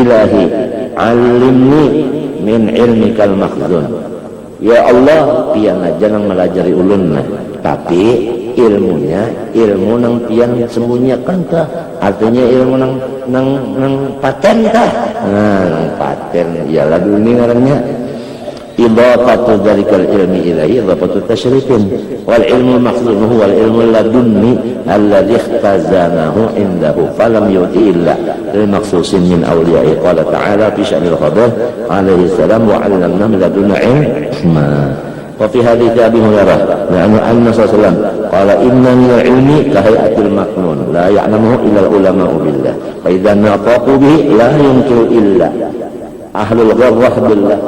ilahi alimni min ilmikal makhzun. Ya Allah, pian aja nang melajari ulun nah, tapi ilmunya ilmu nang pian sembunyikan kah? Artinya ilmu nang paten kah? Nah, nang paten iyalah dunia ngarannya. Idafatu dzalikal ilmi ilahi idafatu tasyrifin wal ilmu makhzun huwa al ilmu ladunni alladhi ikhtazanahu indahu falam yuti illa lil makhsusin min awliya'i. Qala ta'ala fi sya'nil khadir alaihi salam wa 'allamna min ladunna ilma. Wa fi hadits Abi Hurairah anna sallallahu qala inna min ilmi ka hayatil maknun la ya'lamuhu illa al ulama'u billah fa idza naqaqu bihi la yunkiru illa ahlul gharrah billah.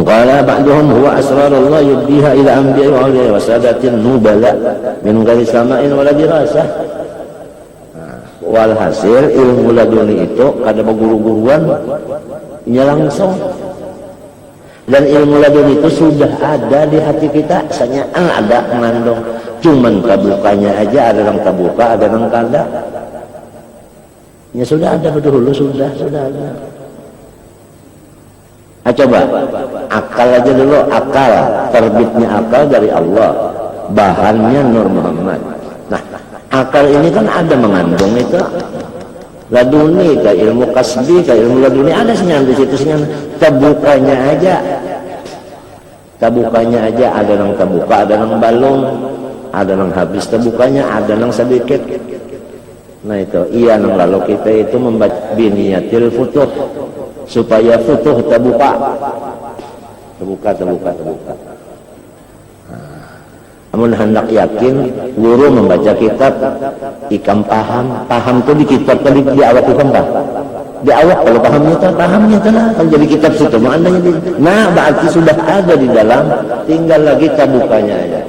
Qala ba'duhum huwa asrarullah yubdiha ila anbiya'i wa awliya'i wa sadatin nubala min ghairi sama'in wala dirasah. Walhasil ilmu laduni itu kada berguru-guruan nya langsung, dan ilmu laduni itu sudah ada di hati kita, hanya ada mengandung, cuman tabukanya aja, ada yang tabuka, ada yang kada. Ya sudah ada berdahulu, sudah ada. Coba akal aja dulu, akal terbitnya akal dari Allah, bahannya Nur Muhammad. Nah, akal ini kan ada mengandung itu laduni, ke ilmu kasbi, ke ilmu laduni, ada senyam di situ, senyam tabukanya aja, ada yang tabuka, ada yang balung, ada yang habis tabukanya, ada yang sedikit. Nah itu iya nang lalu kita itu membaca biniyatil futuh supaya futuh terbuka. Namun hendak yakin guru membaca kitab ikam paham tuh di kitab tadi di awal ikam di awal, kalau pahamnya telah kan jadi kitab situ maknanya nah berarti sudah ada di dalam, tinggal lagi tabukanya aja.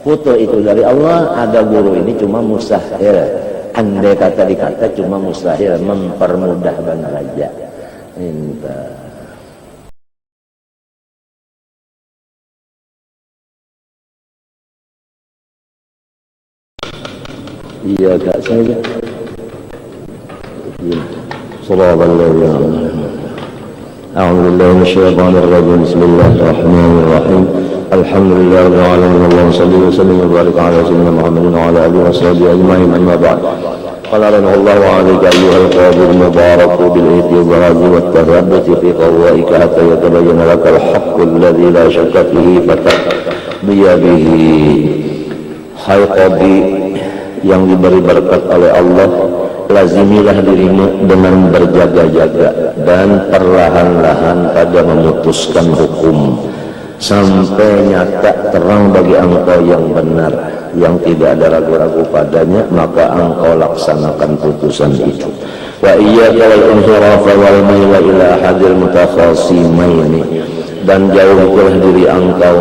Futuh itu dari Allah, ada guru ini cuma mustahil, andai kata dikata cuma mustahil, mempermudah benar aja. Iya kak saya. Assalamualaikum. A'udzubillahi minasyaitonir rajim. Bismillahirrahmanirrahim. Alhamdulillahirabbil alamin. Allahumma shalli wa sallim wa barik ala sayyidina Muhammadin wa ala alihi wa sahbihi ajma'in. Amma ba'd. قال رحمه الله عليك أيها القاضي المبارك بالاعتبار والتثبت في قضائك حتى يتبين لك الحق الذي لا شك فيه فتقضي به. Hai qadi yang diberi berkat oleh Allah, lazimilah dirimu dengan berjaga-jaga dan perlahan-lahan pada memutuskan hukum sampai nyata terang bagi engkau yang benar, yang tidak ada ragu-ragu padanya, maka engkau laksanakan putusan itu. Wa iyyaka wal inhirafa wal maila ila ahadil mutakhasimaini, dan jauhkanlah diri engkau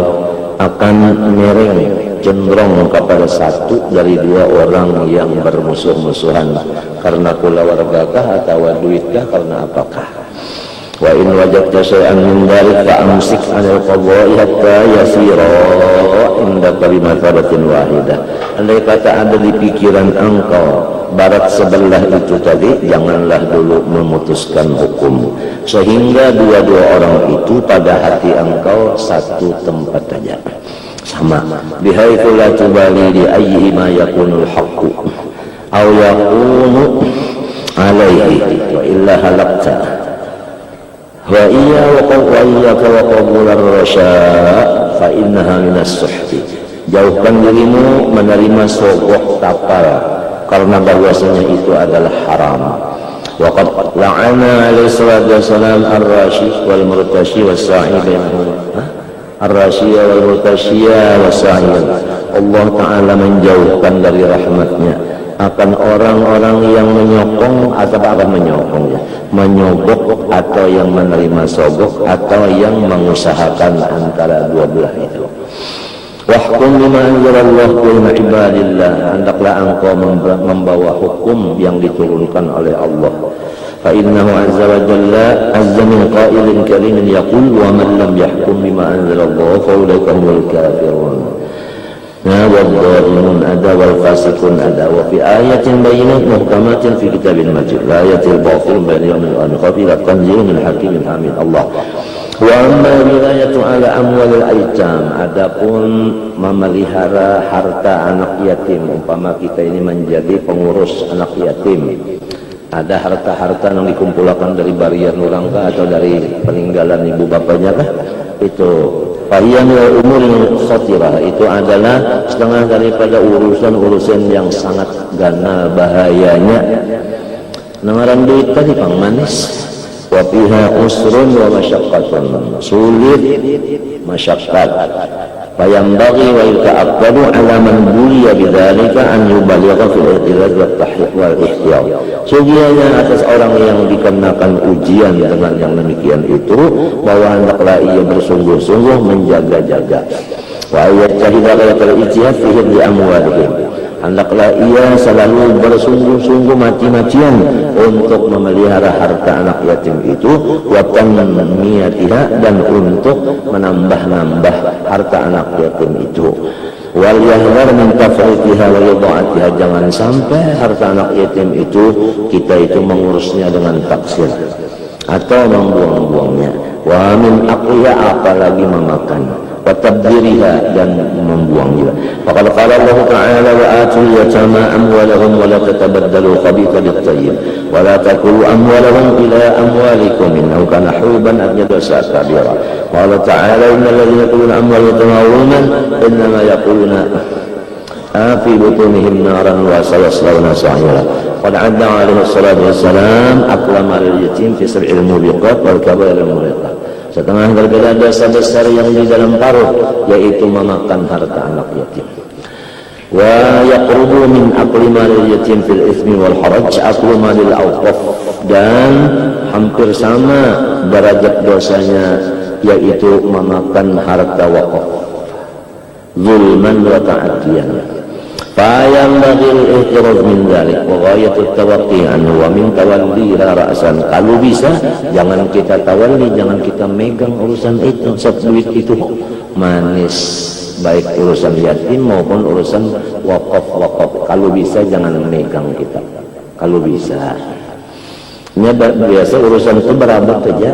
akan miring cenderung kepada satu dari dua orang yang bermusuh-musuhan, karena kula wargakah atau duitkah, karena apakah. Wa in wajadta syai'an min dzalik fa'amsik 'anil qada'i hatta yasira inda kalimatatin wahidah. Andai kata ada di pikiran engkau barat sebelah itu tadi, janganlah dulu memutuskan hukum sehingga dua-dua orang itu pada hati engkau satu tempat saja, sama. Bihaitsu la tubali di ayyi ma yakunul haqqu aw yakunu alaihi wa illa halaqta. Wa iyyaka wa qabular rasya fa innaha minas suhti. Jauhkan dirimu menerima sogok tapal, karena bahwasanya itu adalah haram. Wa qad la'ana alaihi salatu wassalam ar-rashi wal murtashi was-sa'i bainahuma. Ar-rashi wal murtashi was-sa'i. Allah Ta'ala menjauhkan dari rahmatnya akan orang-orang yang menyokong atau akan menyokongnya, menyogok atau yang menerima sogok atau yang mengusahakan antara dua belah itu. Wahkum bima anzalallah kullu ibadillah, hendaklah engkau membawa hukum yang diturunkan oleh Allah. Fa innahu azza wa jalla azza min qailin karimin yaqul wa man lam yahkum bima anzalallah fa ulaika humul kafirun. والظالمون ada والفاسقون ada وفي آية بينات محكمات في كتاب مجيد لا يأتي الباطل بين يوم القيامة تنزيل من حكيم حميد Allah. Wa amma wilayatu ala amwalil aitam, adapun memelihara harta anak yatim, umpama kita ini menjadi pengurus anak yatim, ada harta-harta yang dikumpulkan dari barian orang kah atau dari peninggalan ibu bapaknya kah, itu Fahiyan wa umuril khatirah, itu adalah setengah daripada urusan-urusan yang sangat ganal bahayanya. Namaran duit tadi pang manis, wa fiha usrun wa masyaqqatun, sulit, masyaqqat. Fayambaghi wa yuta'aqqadu ala man buliya bidzalika an yubaligha fil i'tilaz wa tahqiq wal ihtiyat. Segianya atas orang yang dikenakan ujian dengan yang demikian itu, bahwa hendaklah ia bersungguh-sungguh menjaga-jaga. Wa yajtahida ghayat al-ijtihad fi hifdzi amwalihim. Hendaklah ia selalu bersungguh-sungguh mati-matian untuk memelihara harta anak yatim itu, wa tanmiyatiha, dan untuk menambah-nambah harta anak yatim itu. Wal yahdhar min tafritiha wa idha'atiha, jangan sampai harta anak yatim itu kita itu mengurusnya dengan taksir atau membuang-buangnya. Wa min aqliha, apalagi memakan, wa tabdiriha, dan membuangnya. Faqad qala Allah Ta'ala wa atul yatama amwalahum wa la tatabaddalu khabitha bit-tayyib wa la takulu amwalahum ila amwalikum innahu kana huban ajnasa kabira. Qala Ta'ala innal ladzina yakuluna amwalahum yatama zulman innama yaquluna fi butunihim naran wa sayaslawna sa'ira. Qad 'adda 'alaihi salatu wassalam aqlama lil-yatim fi sab'il mubiqat wal kabair al-mubiqat. Setengah daripada dosa besar yang di dalam paruh, yaitu memakan harta anak yatim. Wa yaqrubu min aqli malil yatim fil itsmi wal haraj aqlu malil awqaf, dan hampir sama derajat dosanya, yaitu memakan harta wakaf, zulman wa ta'adiyan. Fayambaghi al-ihtiraz min dzalik wa ghayatu at-tawaqqi anhu wa min tawalliha ra'san. Kalau bisa jangan kita tawalli, jangan kita megang urusan itu. Duit itu manis, baik urusan yatim maupun urusan wakaf. Kalau bisa jangan megang kita. Kalau bisa. Ini biasa urusan itu berabot aja.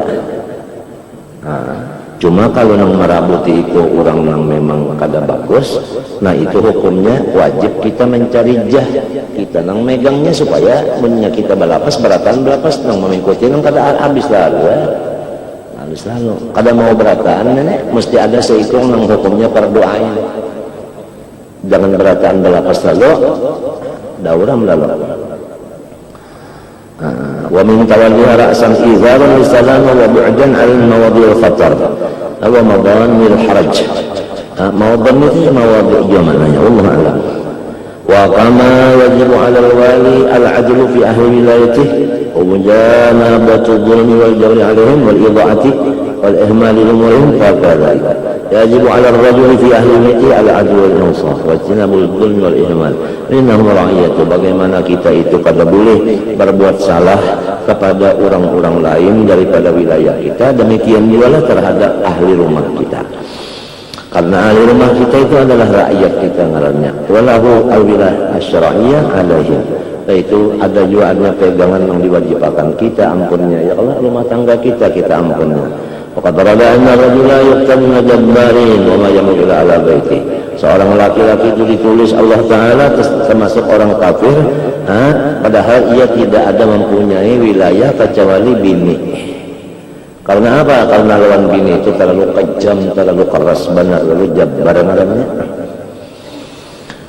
Cuma kalau nang merabuti itu orang yang memang kada bagus, nah itu hukumnya wajib kita mencari jah, kita nang megangnya supaya punya kita balapas beratan nang mengikuti nang kada habis lalu kada mau beratan nenek, mesti ada seikung nang hukumnya perdoain, jangan beratan balapas lalu dauram lalu. Wa min tawalliha ra'san izaran lisalama wa bu'dan 'ala mawadhi'il khatar wa madanil haraj. Mawadhan itu mawadhi' jamananya, wallahu a'lam. Wa kama yajibu 'ala al-wali al-'adlu fi ahli wilayatihi wa mujanabatu dhulmi wal jawri 'alaihim wal idha'ati wal ihmali umurihim fakadzalika yajibu 'ala ar-rajuli fi ahli baitihi al-'adlu wal insaf wa ijtinabul dhulmi wal ihmal. Innahum ra'iyatu, bagaimana kita itu kada boleh berbuat salah kepada orang-orang lain daripada wilayah kita, demikian juga terhadap ahli rumah kita, karena ahli rumah kita itu adalah rakyat kita ngarannya. Walahu al-wilayah asy-syar'iyyah alaihim, yaitu ada juga ada pegangan yang diwajibkan kita ampunnya, ya Allah rumah tangga kita ampunnya. Faqad rada anna rajula yuqtamu jabbarin wa ma yamul ala baiti. Seorang laki-laki itu ditulis Allah Ta'ala termasuk orang kafir, padahal ia tidak ada mempunyai wilayah kecuali bini. Karena apa? Karena lawan bini itu terlalu kejam, terlalu keras, benar, terlalu jabbar namanya.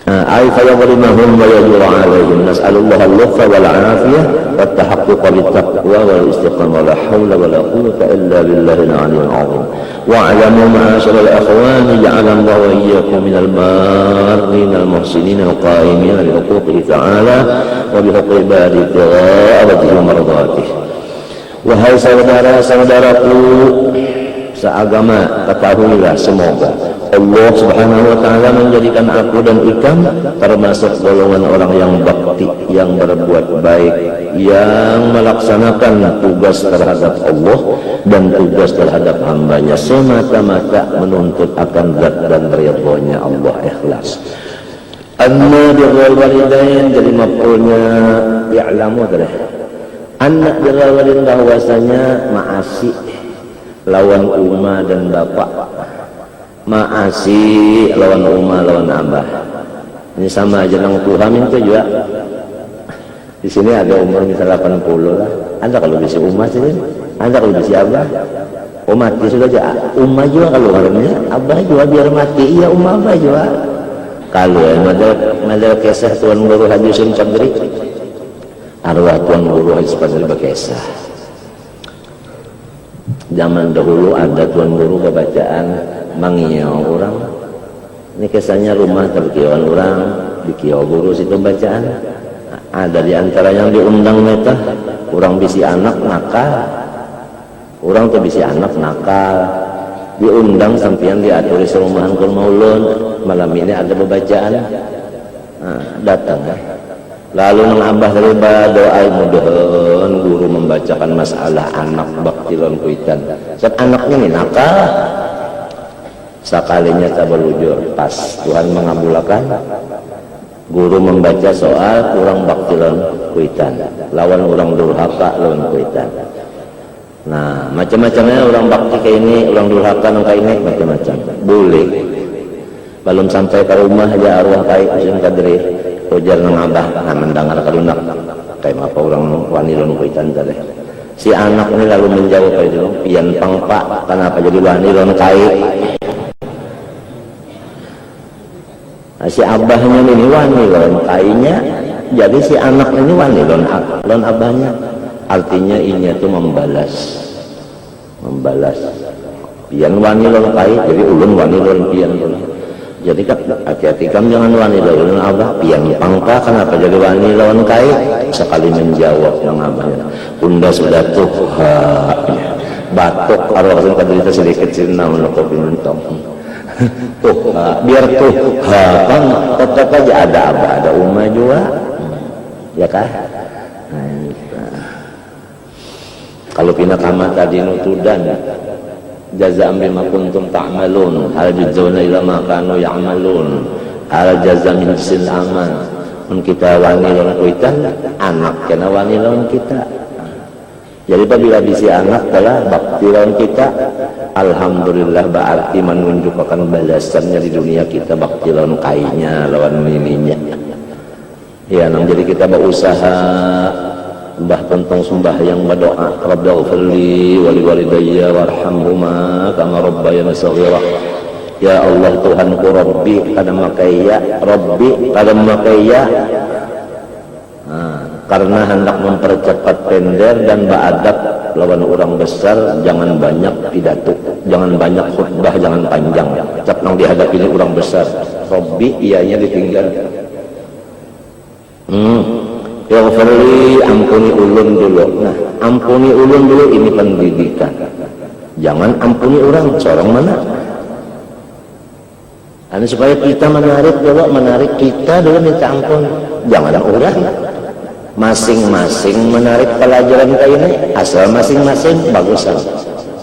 Ay fayadrimahum wa yajra alaihim, nas'alullaha al-lutfa wal 'afiyah wat tahaqquqa bit taqwa wal istiqamah, la haula wala quwwata illa billahil 'aliyyil 'azim. Wa'lamu ma'asyiral akhwan ja'ala Allah wa iyyakum minal barrin al muhsinin al qa'imin bi huquqihi ta'ala wa bi huquqi ibadihi wa mardatihi. Wahai saudara-saudaraku seagama, ketahuilah semoga Allah Subhanahu wa Ta'ala menjadikan aku dan ikam termasuk golongan orang yang bakti, yang berbuat baik, yang melaksanakan tugas terhadap Allah dan tugas terhadap hambanya semata-mata menuntut akan zat dan ridhonya Allah, ikhlas. Anna birrul walidain, jadi maf'ulnya ya'lamu tadi. Anna birrul walidain, bahwasanya maasi lawan umma dan bapak, maasi lawan umma lawan abah. Ini sama aja nang Tuhan itu juga. Di sini ada umur misalnya 80 lah. Anda kalau bisa umma sini, Anda kalau bisa abah. Oh mati sudah aja. Umma juga kalau orangnya, abah juga biar mati. Iya umma abah juga. Kalau madal kisah Tuan Guru Haji Husin Cabri, arwah Tuan Guru Haji Padri berkisah. Zaman dahulu ada Tuan Guru bacaan mangiau orang. Ini kisahnya rumah terkiauan orang di kiau guru situ bacaan. Ada di antara yang diundang neta, orang bisi anak nakal, orang tuh bisi anak nakal, diundang sampian diatur di serumahan kun maulun. Malam ini ada pembacaan, datang. Lalu nang abah riba doa mudahan guru membacakan masalah anak baktilon kuitan. Saat anaknya ini nakal, sekalinya tabalujur pas Tuhan mengabulkan. Guru membaca soal orang baktilon kuitan, lawan orang durhaka lawan kuitan. Nah, macam-macamnya orang bakti kayak ini, orang durhaka nang kayak ini macam-macam. Boleh. Belum sampai ke rumah aja arwah kayak Husin Kadri, ujar nang abah, nah mendengar kalunak kayak apa orang wanilon kuitan tadi. Si anak ini lalu menjawab kayak itu, pian pangpak, kenapa jadi wanilon kayak? Nah, si abahnya ini wanilon kayaknya, jadi si anak ini wanilon abahnya, artinya ini tuh membalas pian wanilon kayak, jadi ulun wanilon pian. Jadi hati-hati kamu jangan wanilon abah pian pangka, kenapa jadi wanilon kayak? Sekali menjawab yang abahnya, bunda sudah tuh batuk arwah Husin Kadri itu sedikit sirna menukuk bintang. Tuh biar tuh kan tetap aja ada abah ada umma juga, ya kan? Kalau pindah kamar tadi nutudan jazaa'an bima kuntum ta'malun hal juzuna ila ma kanu ya'malun hal jaza' min jinsil amal. Mun kita wanilon kuitan anak kena wanilon kita. Jadi apabila bisi anak telah bakti lawan kita, alhamdulillah berarti menunjukkan balasannya di dunia kita bakti lawan kainya lawan mininya. Ya, nang jadi kita berusaha mbah pentong sembahyang berdoa, Rabbighfirli wa liwalidayya warhamhuma kama rabbayani shaghira. Ya Allah Tuhanku Rabbi kadang makaya Rabbi kadang makaya. Karena hendak mempercepat tender dan beradab lawan orang besar, jangan banyak pidato, jangan banyak khutbah, jangan panjang. Cap nang dihadapi ini orang besar, Robbi ianya ditinggal. Ya Ghafirli, ampuni ulun dulu. Nah, ampuni ulun dulu ini pendidikan. Jangan ampuni orang, seorang mana? Ini supaya kita menarik dulu, menarik kita dulu minta ampun. Jangan orang. Masing-masing menarik pelajaran kayak ini, asal masing-masing bagusan.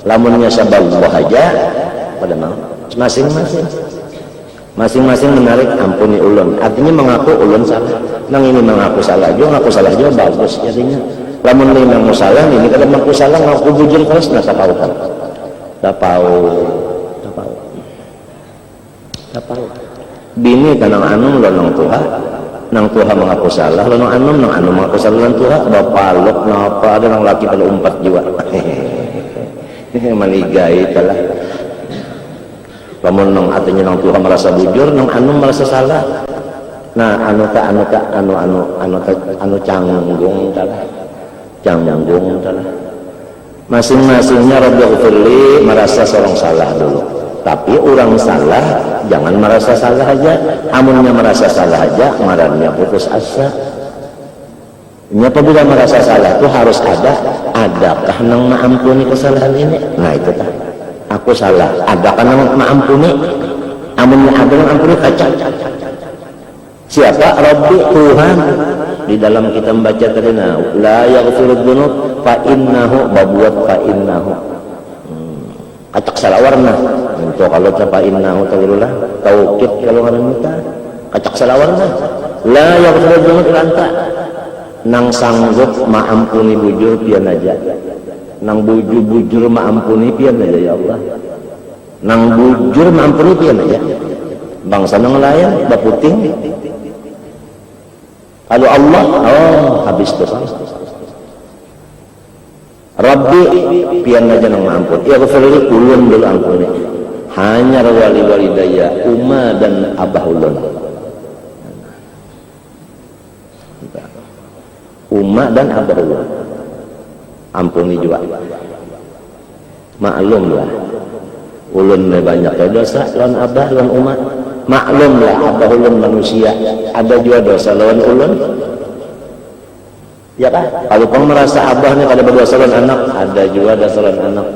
Lamunnya sababullah aja pada mau masing-masing menarik ampuni ulun, artinya mengaku ulun salah. Nang ini mengaku salah juga bagus jadinya. Lamun ini mengaku salah, ini kalau mengaku salah ngaku bujur keras nasa tahu kan? Tapau. Bini kanang anu lonong Tuhan. Nang Tuhan mengaku salah, lalu nang anu mengaku salah nang Tuhan, bapak lok napa ada nang laki pada umpat juga. Manigai telah. Lamun nang artinya nang Tuhan merasa bujur, nang anu merasa salah. Nah anu canggung telah. Masing-masingnya Rabbighfirli merasa seorang salah dulu. Tapi orang salah jangan merasa salah aja. Amunnya merasa salah aja marahnya putus asa. Ini apabila merasa salah itu harus adakah nang maampuni kesalahan ini? Nah itu kan aku salah, adakah nang maampuni? amun adon ampuni kaca. Siapa? Rabbi, Tuhan. Di dalam kita membaca tadi la yaghfirud dzunub fa innahu babuat fa innahu. Kacak salawarna. Itu kalau fa innahu tawillah taukid kalau ngaran kita. Kacak salawarna. La yaghfirud dzunub illa anta. Nang sanggup maampuni bujur pian aja. Nang bujur maampuni pian aja ya Allah. Nang bujur maampuni pian aja. Bangsa nang layan baputing. Kalau Allah, habis tu. Rabbi pian aja nang maampun. Ya ghafirli ulun dulu ampuni. Hanya wali walidaya umma dan abah ulun. Umma dan abah ulun. Ampuni juga. Maklumlah. Ulun banyak dosa lawan abah lawan umma. Maklumlah abah ulun manusia. Ada juga dosa lawan ulun. Ya kan? Kalau kau merasa abahnya kada berdosa lawan anak, ada juga dosa lawan anak.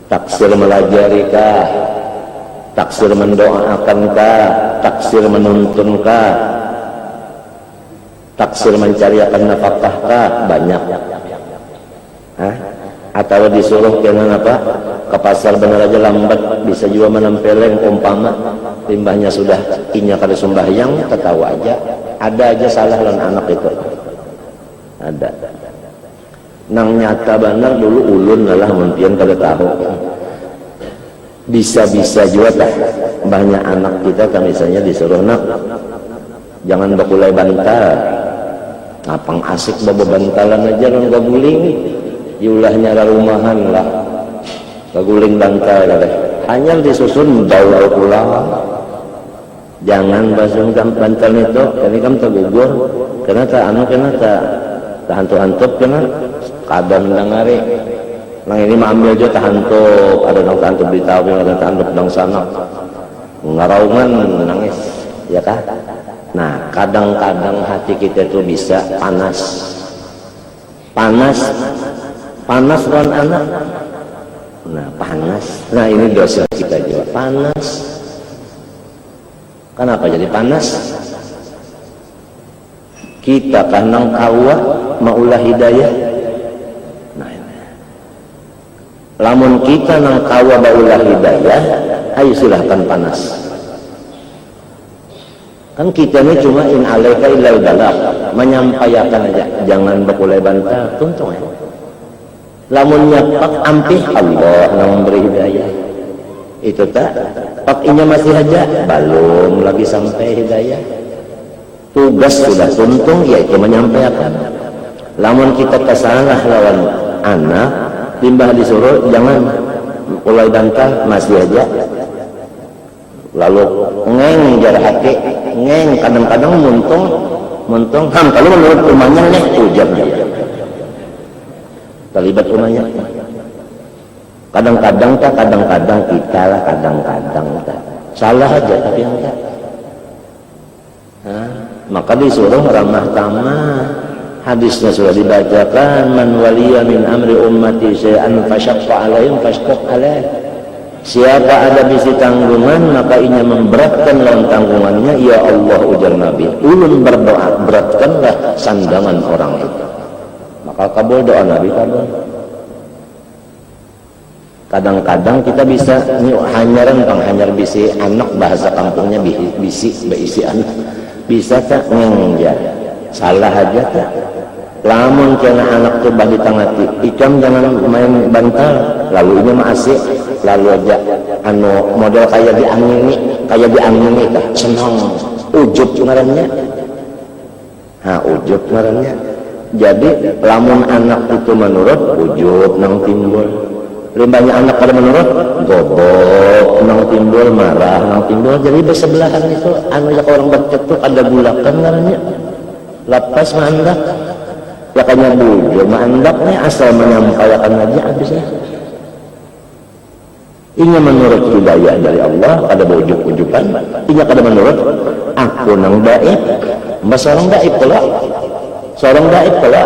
Taksir melajarikah, taksir mendoakankah, taksir menuntunkah, taksir mencariakan nafkahkah, banyak. Atau disuruh dengan apa? Ke pasar benar aja lambat, bisa juga menempeleng umpama limbahnya sudah inya kada sembahyang, ketawa aja. Ada aja salah lawan anak itu. Ada. Nang nyata benar dulu ulun lah mungkin kada tahu. Bisa-bisa juga tak banyak anak kita kan misalnya disuruh nak jangan bakulai bantal. Ngapang asik bawa bantalan aja orang gaguling. Diulahnya rumahan lah. Gaguling bantal kata. Hanya disusun daur ulang. Jangan basung bantal itu, kini kamu tergugur. Karena tak anu kena tak hantu-hantup kena kadang dengari. Nang ini mah ambil aja tahantup, ada nang tahantup di tawing, ada tahantup nang sana. Ngaraungan nangis, ya kah? Nah, kadang-kadang hati kita itu bisa panas. Panas lawan anak. Nah, panas. Nah, ini dosa kita juga panas. Kenapa jadi panas? Kita kanang kawa maulah hidayah. Nah, lamun kita nang kawa maulah hidayah, ayo silahkan panas. Kan kita ini cuma in alaika illal balagh, menyampaikan aja, jangan bakulai bantal, tuntung ya. Lamun nyapak ampih Allah nang memberi hidayah. Itu tak, pakinya masih aja, belum lagi sampai hidayah. Tugas sudah tuntung, yaitu menyampaikan. Lamun kita kesalah lawan anak, timbah disuruh jangan mulai bantal, masih aja. Lalu ngeng jar hati, ngeng kadang-kadang muntung, kalau menurut rumahnya nih ujar dia. Terlibat rumahnya. Kadang-kadang kita lah, kadang-kadang tak. Salah aja tapi enggak. Maka disuruh ramah tamah. Hadisnya sudah dibacakan, man waliya min amri ummati syai'an fashaqqa alaihim fashquq alaih. Siapa ada bisi tanggungan maka inya memberatkan lawan tanggungannya, ya Allah ujar Nabi. Ulun berdoa beratkanlah sandangan orang itu. Maka kabul doa Nabi kabul. Kadang-kadang kita bisa hanyaran penghanyar bisi anak, bahasa kampungnya bisi anak. Bisa tak ngengja salah aja tak. Lamun kena anak tu bagi tangati ikam jangan main bantal, lalu ini mah asik, lalu aja anu model kayak diangini tak senang ujub ngarannya. Ujub ngarannya. Jadi lamun anak itu menurut ujub nang timbul. Limbahnya anak pada menurut gobok nang timbul, marah nang timbul. Jadi bersebelahan itu anu ya orang bercetuk ada gulakan ngarannya. Lepas mandak. Lakanya bujur mandaknya asal menyampaikan aja habisnya. Ini menurut hidayah dari Allah, kada bujuk-bujukan. Ini kada menurut aku nang daib. Mbak seorang daib pula.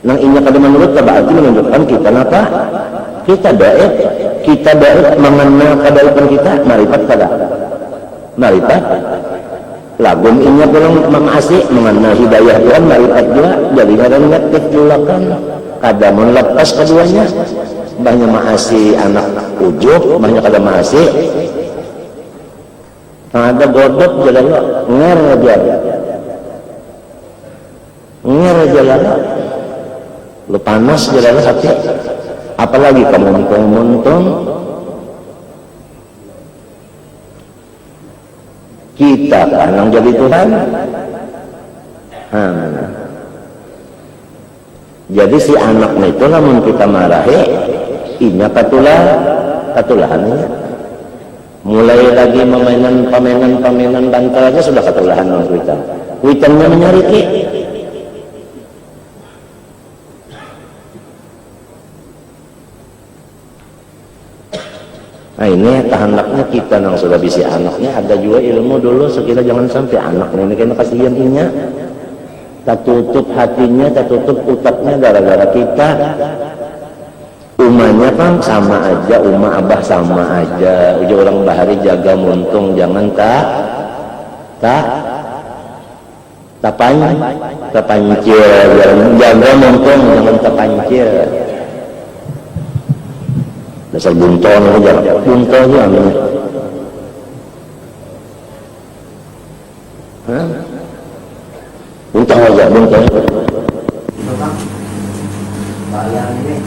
Nang inya kada menurut berarti menunjukkan kita apa? Kita daib. kita baik mengenal kedaikan kita, marifat kada. Marifat lagum inya belum mengasih mengenal hidayah Tuhan, marifat juga jadi kadang negatif julakan kada melepas keduanya. Banyak mahasih anak ujub, banyak kada mahasih ada godot jalan nger aja lu panas jalan hati, apalagi kamu untung kita kan yang jadi Tuhan. Jadi si anaknya itu namun kita marahi inya katulahannya mulai lagi pemainan bantal aja sudah katulahan orang kuitannya menyariki. Nah ini hendaknya kita yang sudah bisa anaknya ada juga ilmu dulu sekira jangan sampai anaknya ini kena kasihan inya tak tutup hatinya, tak tutup utaknya gara-gara kita. Umanya kan sama aja, umah abah sama aja. Uji orang bahari jaga muntung, jangan tapancil, jaga muntung, jangan tapancil. Dasar bunton aja, bunton aja. Bunton aja, bunton. Bayang ini.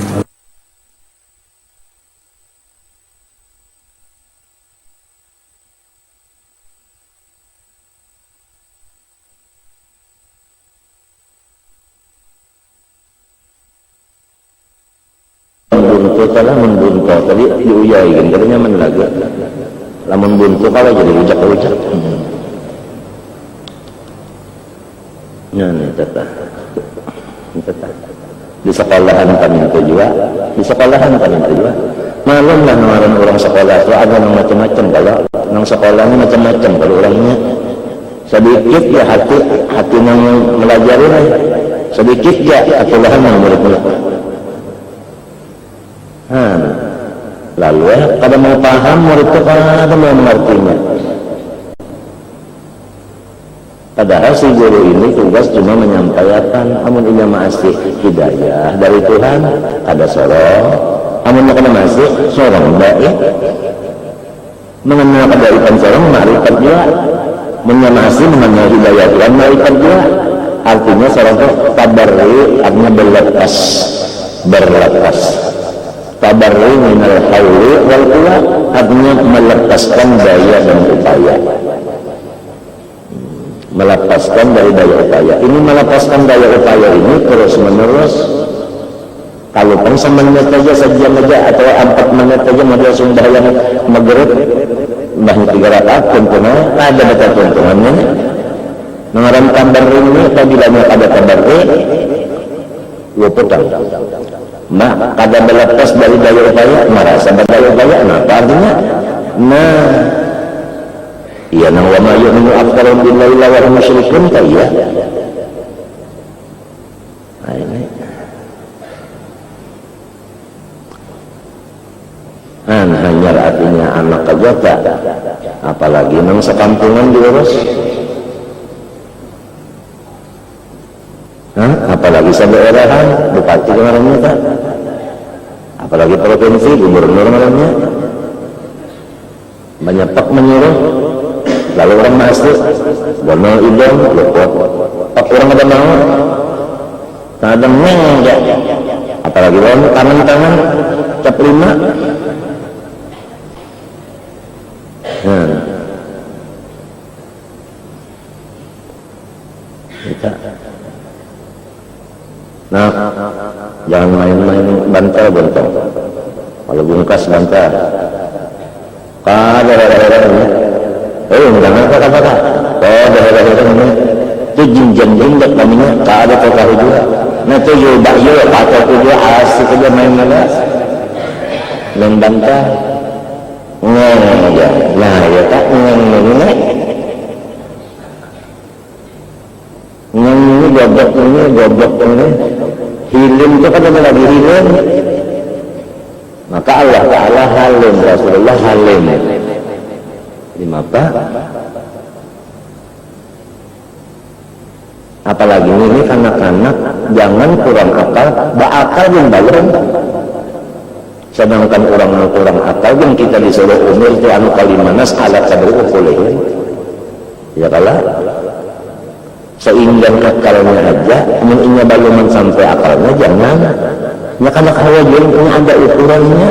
Kalau membuntu tadi diuyai kan katanya menlaga lamun buntu kalau jadi ujak-ujak nih tetap di sekolahan kami itu juga malam lah nawaran orang sekolah itu ada yang macam-macam kalau nang sekolahnya macam-macam kalau orangnya sedikit ya hati yang melajari sedikit ya ketulahan yang murid-murid. Lalu kada mau paham murid itu kada mau mengertinya. Padahal si guru ini tugas cuma menyampaikan amun ini masih hidayah dari Tuhan ada sorong, amun kada masih sorong baik mengenal kedaikan sorong marifat juga, masih mengenal hidayah Tuhan marifat juga. Artinya sorong itu tabarri artinya berlepas tabarri minal hauli wal quwwah artinya melepaskan daya dan upaya, melepaskan dari daya upaya. Ini melepaskan daya upaya ini terus menerus. Kalau pun semenit saja sejam aja atau 4 menit saja modal sembahyang maghrib mbah 3 rakaat tentunya ada betul tuntungannya. Mengaran tabarri ini apabila ada tabarri luputang kada melepas dari daya upaya, merasa berdaya upaya. Apa artinya? Iya nang wa ma yu'minu aktsaruhum billahi wa hum musyrikun kaya. Ini. Hanya artinya anak aja tak, apalagi nang sekampungan diurus. Apalagi sedaerahan, bupati kemarinnya tak, apalagi provinsi, gubernur kemarinnya banyak pak menyuruh, lalu orang masuk, bono idong, luput, pak orang ada mau, tak ada mengenggak, apalagi orang tangan cap 5. Kita jangan main-main bantal. Kalau bungkas bantal jangan kata-kata itu jinjang namanya ada kata juga. Nah itu yo atau juga asik aja main bantal nah ya tak ini goblok ini hilim itu kan ada lagi hilim Maka Allah Ta'ala halim, Rasulullah halim. Maka apalagi ini anak-anak jangan kurang akal, bakal yang balon. Sedangkan kurang akal yang kita disuruh umur itu anu kalimanas alat kadru kuliah. Ya kalah. Sehingga akalnya aja, menginnya balongan sampai akalnya jangan. Ya karena kawajiannya ada ukurannya.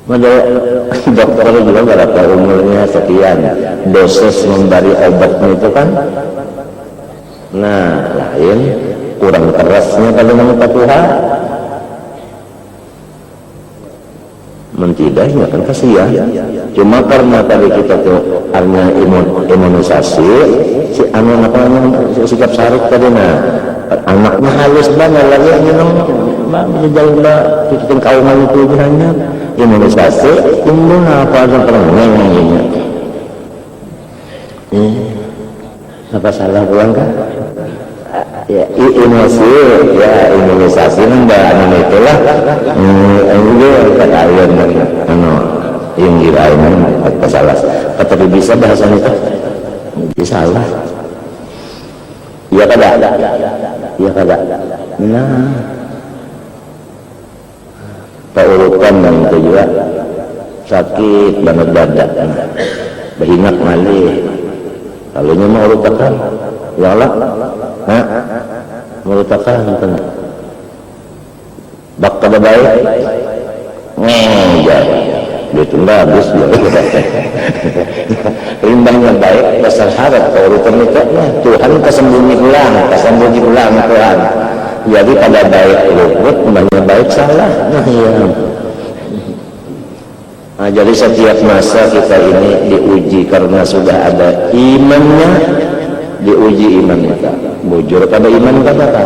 Maka dokter juga berapa umurnya sekian, dosis memberi obatnya itu kan. Nah, lain kurang kerasnya kalau meminta Tuhan. Mentidaknya kan kasihan. Cuma karena tadi kita tuh hanya imunisasi, si anak sikap sarik tadi, nah anaknya halus banget lagi minum bisa jalan mbak ikutin kauman itu hanya imunisasi timbul apa ada perengnya apa salah pulang kan ya imunisasi mbak anu itulah ini kalian anu yang kirain apa salah tapi bisa bahasa itu bisa salah iya kada nah paurutan dan itu juga sakit banget dada berhinak malih lalunya mau urutakan ya Allah mau urutakan bak kada baik ya itu enggak habis ya rimbangnya baik dasar harap paurutan itu Tuhan kesembunyi ulang Tuhan jadi pada baik luput banyak baik salah nah jadi setiap masa kita ini diuji karena sudah ada imannya, diuji iman kita bujur pada iman kata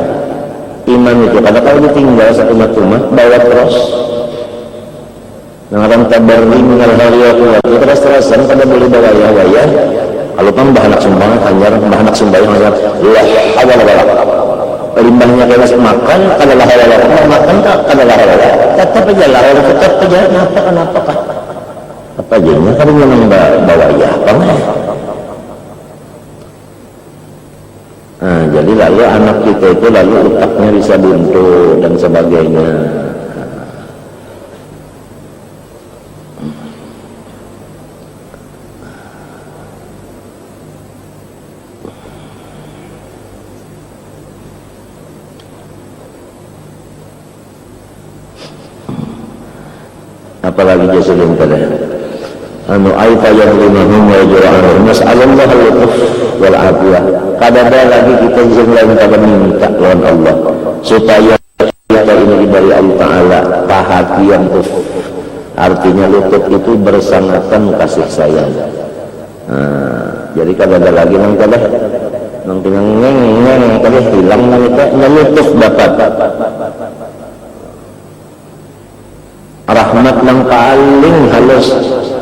iman itu kada kalau ditinggal satu rumah bawa terus nah orang tabarri minal hariyaku terus-terusan pada boleh bawa ya kalau kan bahanak sumbangan hanyar bahanak sumbangan hanyar awal limbahnya kayak makan kadalah halal makan tak kadalah halal tetap aja lah tetap aja kenapa apa jadinya kan memang bawa ya apa nah jadi lalu anak kita itu lalu otaknya bisa buntu dan sebagainya. Apalagi jasulun pada anu aifa yang limahum wa jura'anum nas'alullah al-lutuf wal afiyah kadada lagi kita jangan pada minta lawan Allah supaya kita ini diberi Allah Ta'ala perhatian tuh artinya lutuf itu bersangatan kasih sayang jadi kadada lagi nang kada nang ngeng kada hilang nang kita lutuf dapat rahmat yang paling halus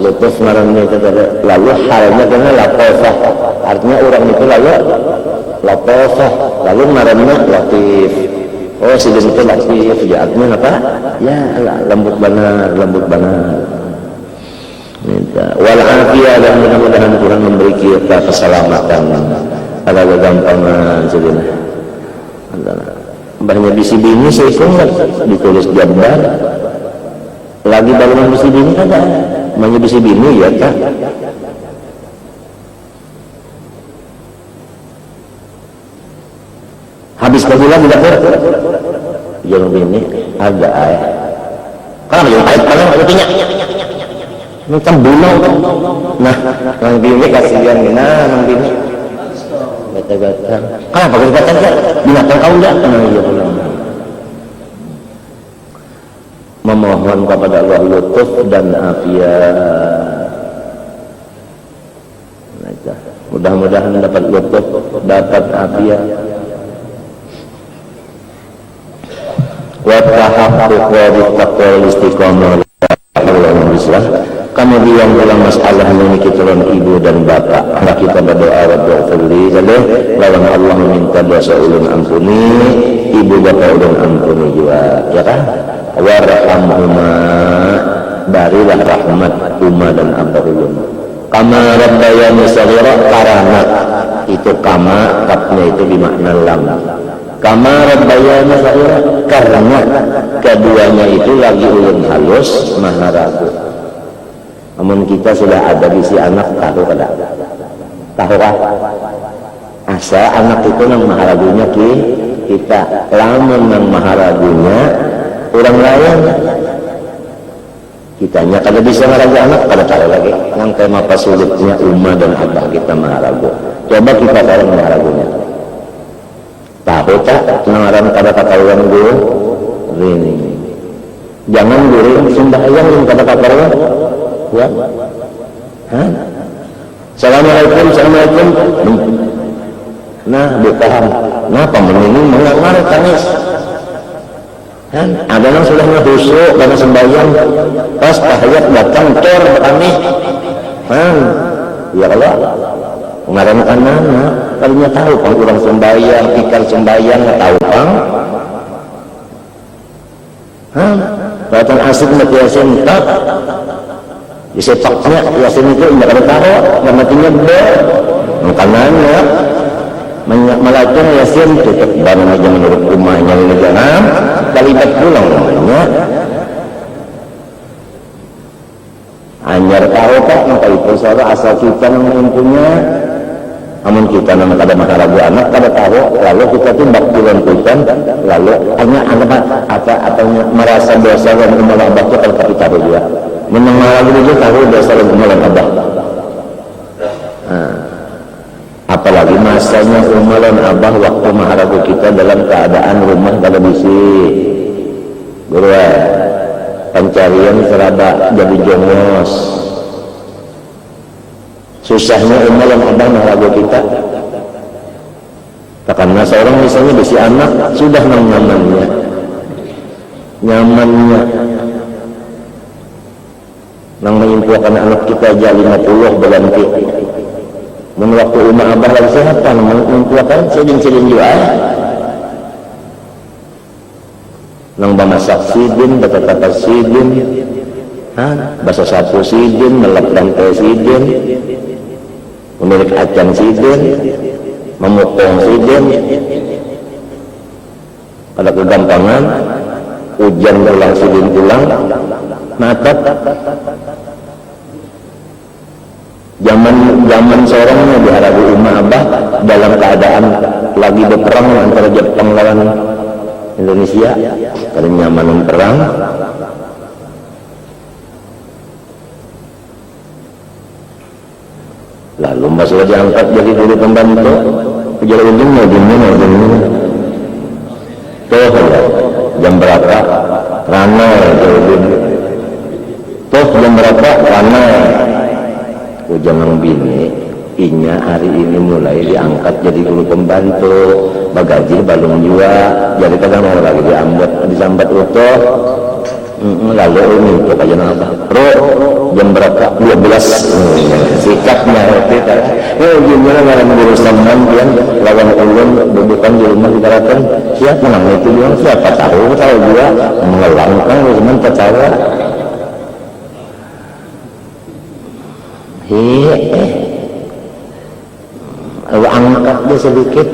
lutuf ngarannya itu lalu halnya kena latofah artinya orang itu lalu latofah lalu ngarannya latif oh si itu latif ya artinya apa ya lembut banget walafiat dan mudah-mudahan Tuhan memberi kita keselamatan ada kegampangan sedina mbahnya bisi bini saya ditulis gambar lagi balongan bisi bini ada namanya bisi bini ya kak habis kebulan tidak ter yang bini ada kan yang pahit paling artinya macam bulau nah yang bini kasihan yang bini gata-gata kenapa gata-gata binatang kau enggak iya pulang memohon kepada Allah lutuf dan afiat. Mudah-mudahan dapat lutuf, dapat afiat. Wa tahaqquq wa taqwa istiqamah kemudian dalam masalah memiliki turun ibu dan bapak maka kita berdoa wa doa firli jadi lawan Allah meminta dosa ulun ampuni ibu bapak ulun ampuni juga, ya kan? Warhamhuma, barilah rahmat umma dan abah ulun. Kama rabbayani shaghira, karena itu kama, kapnya itu bermakna lam. Kama rabbayani shaghira, karena keduanya itu lagi ulun halus maharagu. Namun kita sudah ada di si anak, tahu kada? Tahu kah? Asa anak itu nang maharagunya kita, lamun nang maharagunya orang lain, kitanya kada bisa ngaragu anak, kada tahu lagi nang kayak apa sulitnya umma dan abah kita maharagu. Coba kita sekarang maharagunya, tahu tak nangaran kada katahuan guru ini, jangan guru sembahyang yang kada katahuan ya. Hah? Assalamualaikum, assalamualaikum. Nah, bukan. Kenapa meningin mengamar tangis? Kan ada yang sudah ngehusuk karena sembahyang, pas tahiyat datang tor kami. Kan, ya Allah. Kemarin anak, kalinya tahu kan kurang sembahyang, ikal sembahyang tahu kan? Hah? Datang asik mati yasin tak? Di sepaknya yasin itu tidak ada tahu, dan matinya ber. Makanannya. Malaikat yasin tutup barang aja menurut rumahnya ini jangan kalibat pulang namanya anyar tahu tak maka itu soal asal kita yang mempunya namun kita nama kada maharagu anak kada tahu lalu kita timbak bulan hutan lalu hanya anak atau merasa dosa dan kemalan abah itu kalau kita tahu juga menang maharagu itu tahu dosa dan kemalan abah. Apalagi masanya umalan abah waktu maharagu kita dalam keadaan rumah kada bisi guru pencarian seraba jadi jongos susahnya umalan abah maharagu kita karena seorang misalnya bisi anak sudah nyamannya nang menyimpulkan anak kita aja 50 berganti waktu rumah abah lagi sehat kan mengumpulkan seding-seding juga nang bamasak sidin, bata-bata sidin basa sapu sidin, melap lantai sidin memilik acan sidin memotong sidin pada kegampangan hujan ulang sidin pulang matap zaman seorangnya diharagu umma abah dalam keadaan lagi berperang antara Jepang lawan Indonesia karena nyamanan perang lalu masalah diangkat jadi guru pembantu kejar ujungnya gimana tuh jam berapa rana tuh jam berapa rana jangan bini inya hari ini mulai diangkat jadi guru pembantu bagaji balung jua jadi kadang mau lagi disambat utuh lalu ini untuk aja apa bro jam berapa 12 sikapnya kita gimana ngaran guru samban yang lawan ulun bukan di rumah dikaratan siapa menang itu juga siapa tahu juga mengelangkan cuman tertawa angkat dia sedikit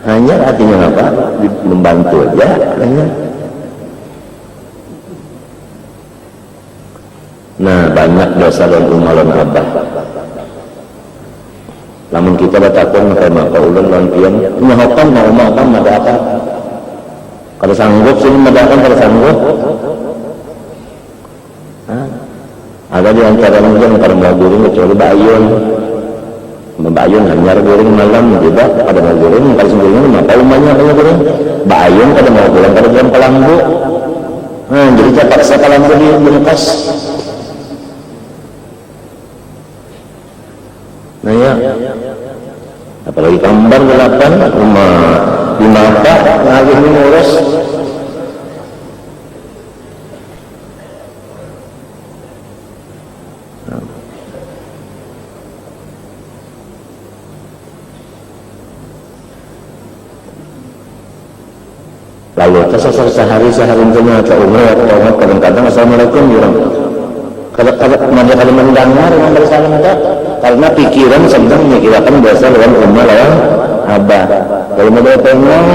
hanya artinya apa membantu aja hanya. Nah banyak dosa dan umalan abah namun kita bertakun maka ulun lantian nyahokan mau ada apa kalau sanggup sini madakan kalau sanggup ada di antara mungkin kalau mau guring kecuali bayun hanyar guring malam juga pada mau guring kalau sendirinya apa umumnya kalau guring bayun kada mau guring kada jam kelambu jadi terpaksa kelambu di bengkas nah ya apalagi kambar delapan rumah di mata lagi ngurus lalu sehari ternyata umur atau kadang-kadang assalamualaikum orang kalau mendengar yang bersalam tak karena pikiran sedang memikirkan biasa lawan umar lawan abah kalau mau pengen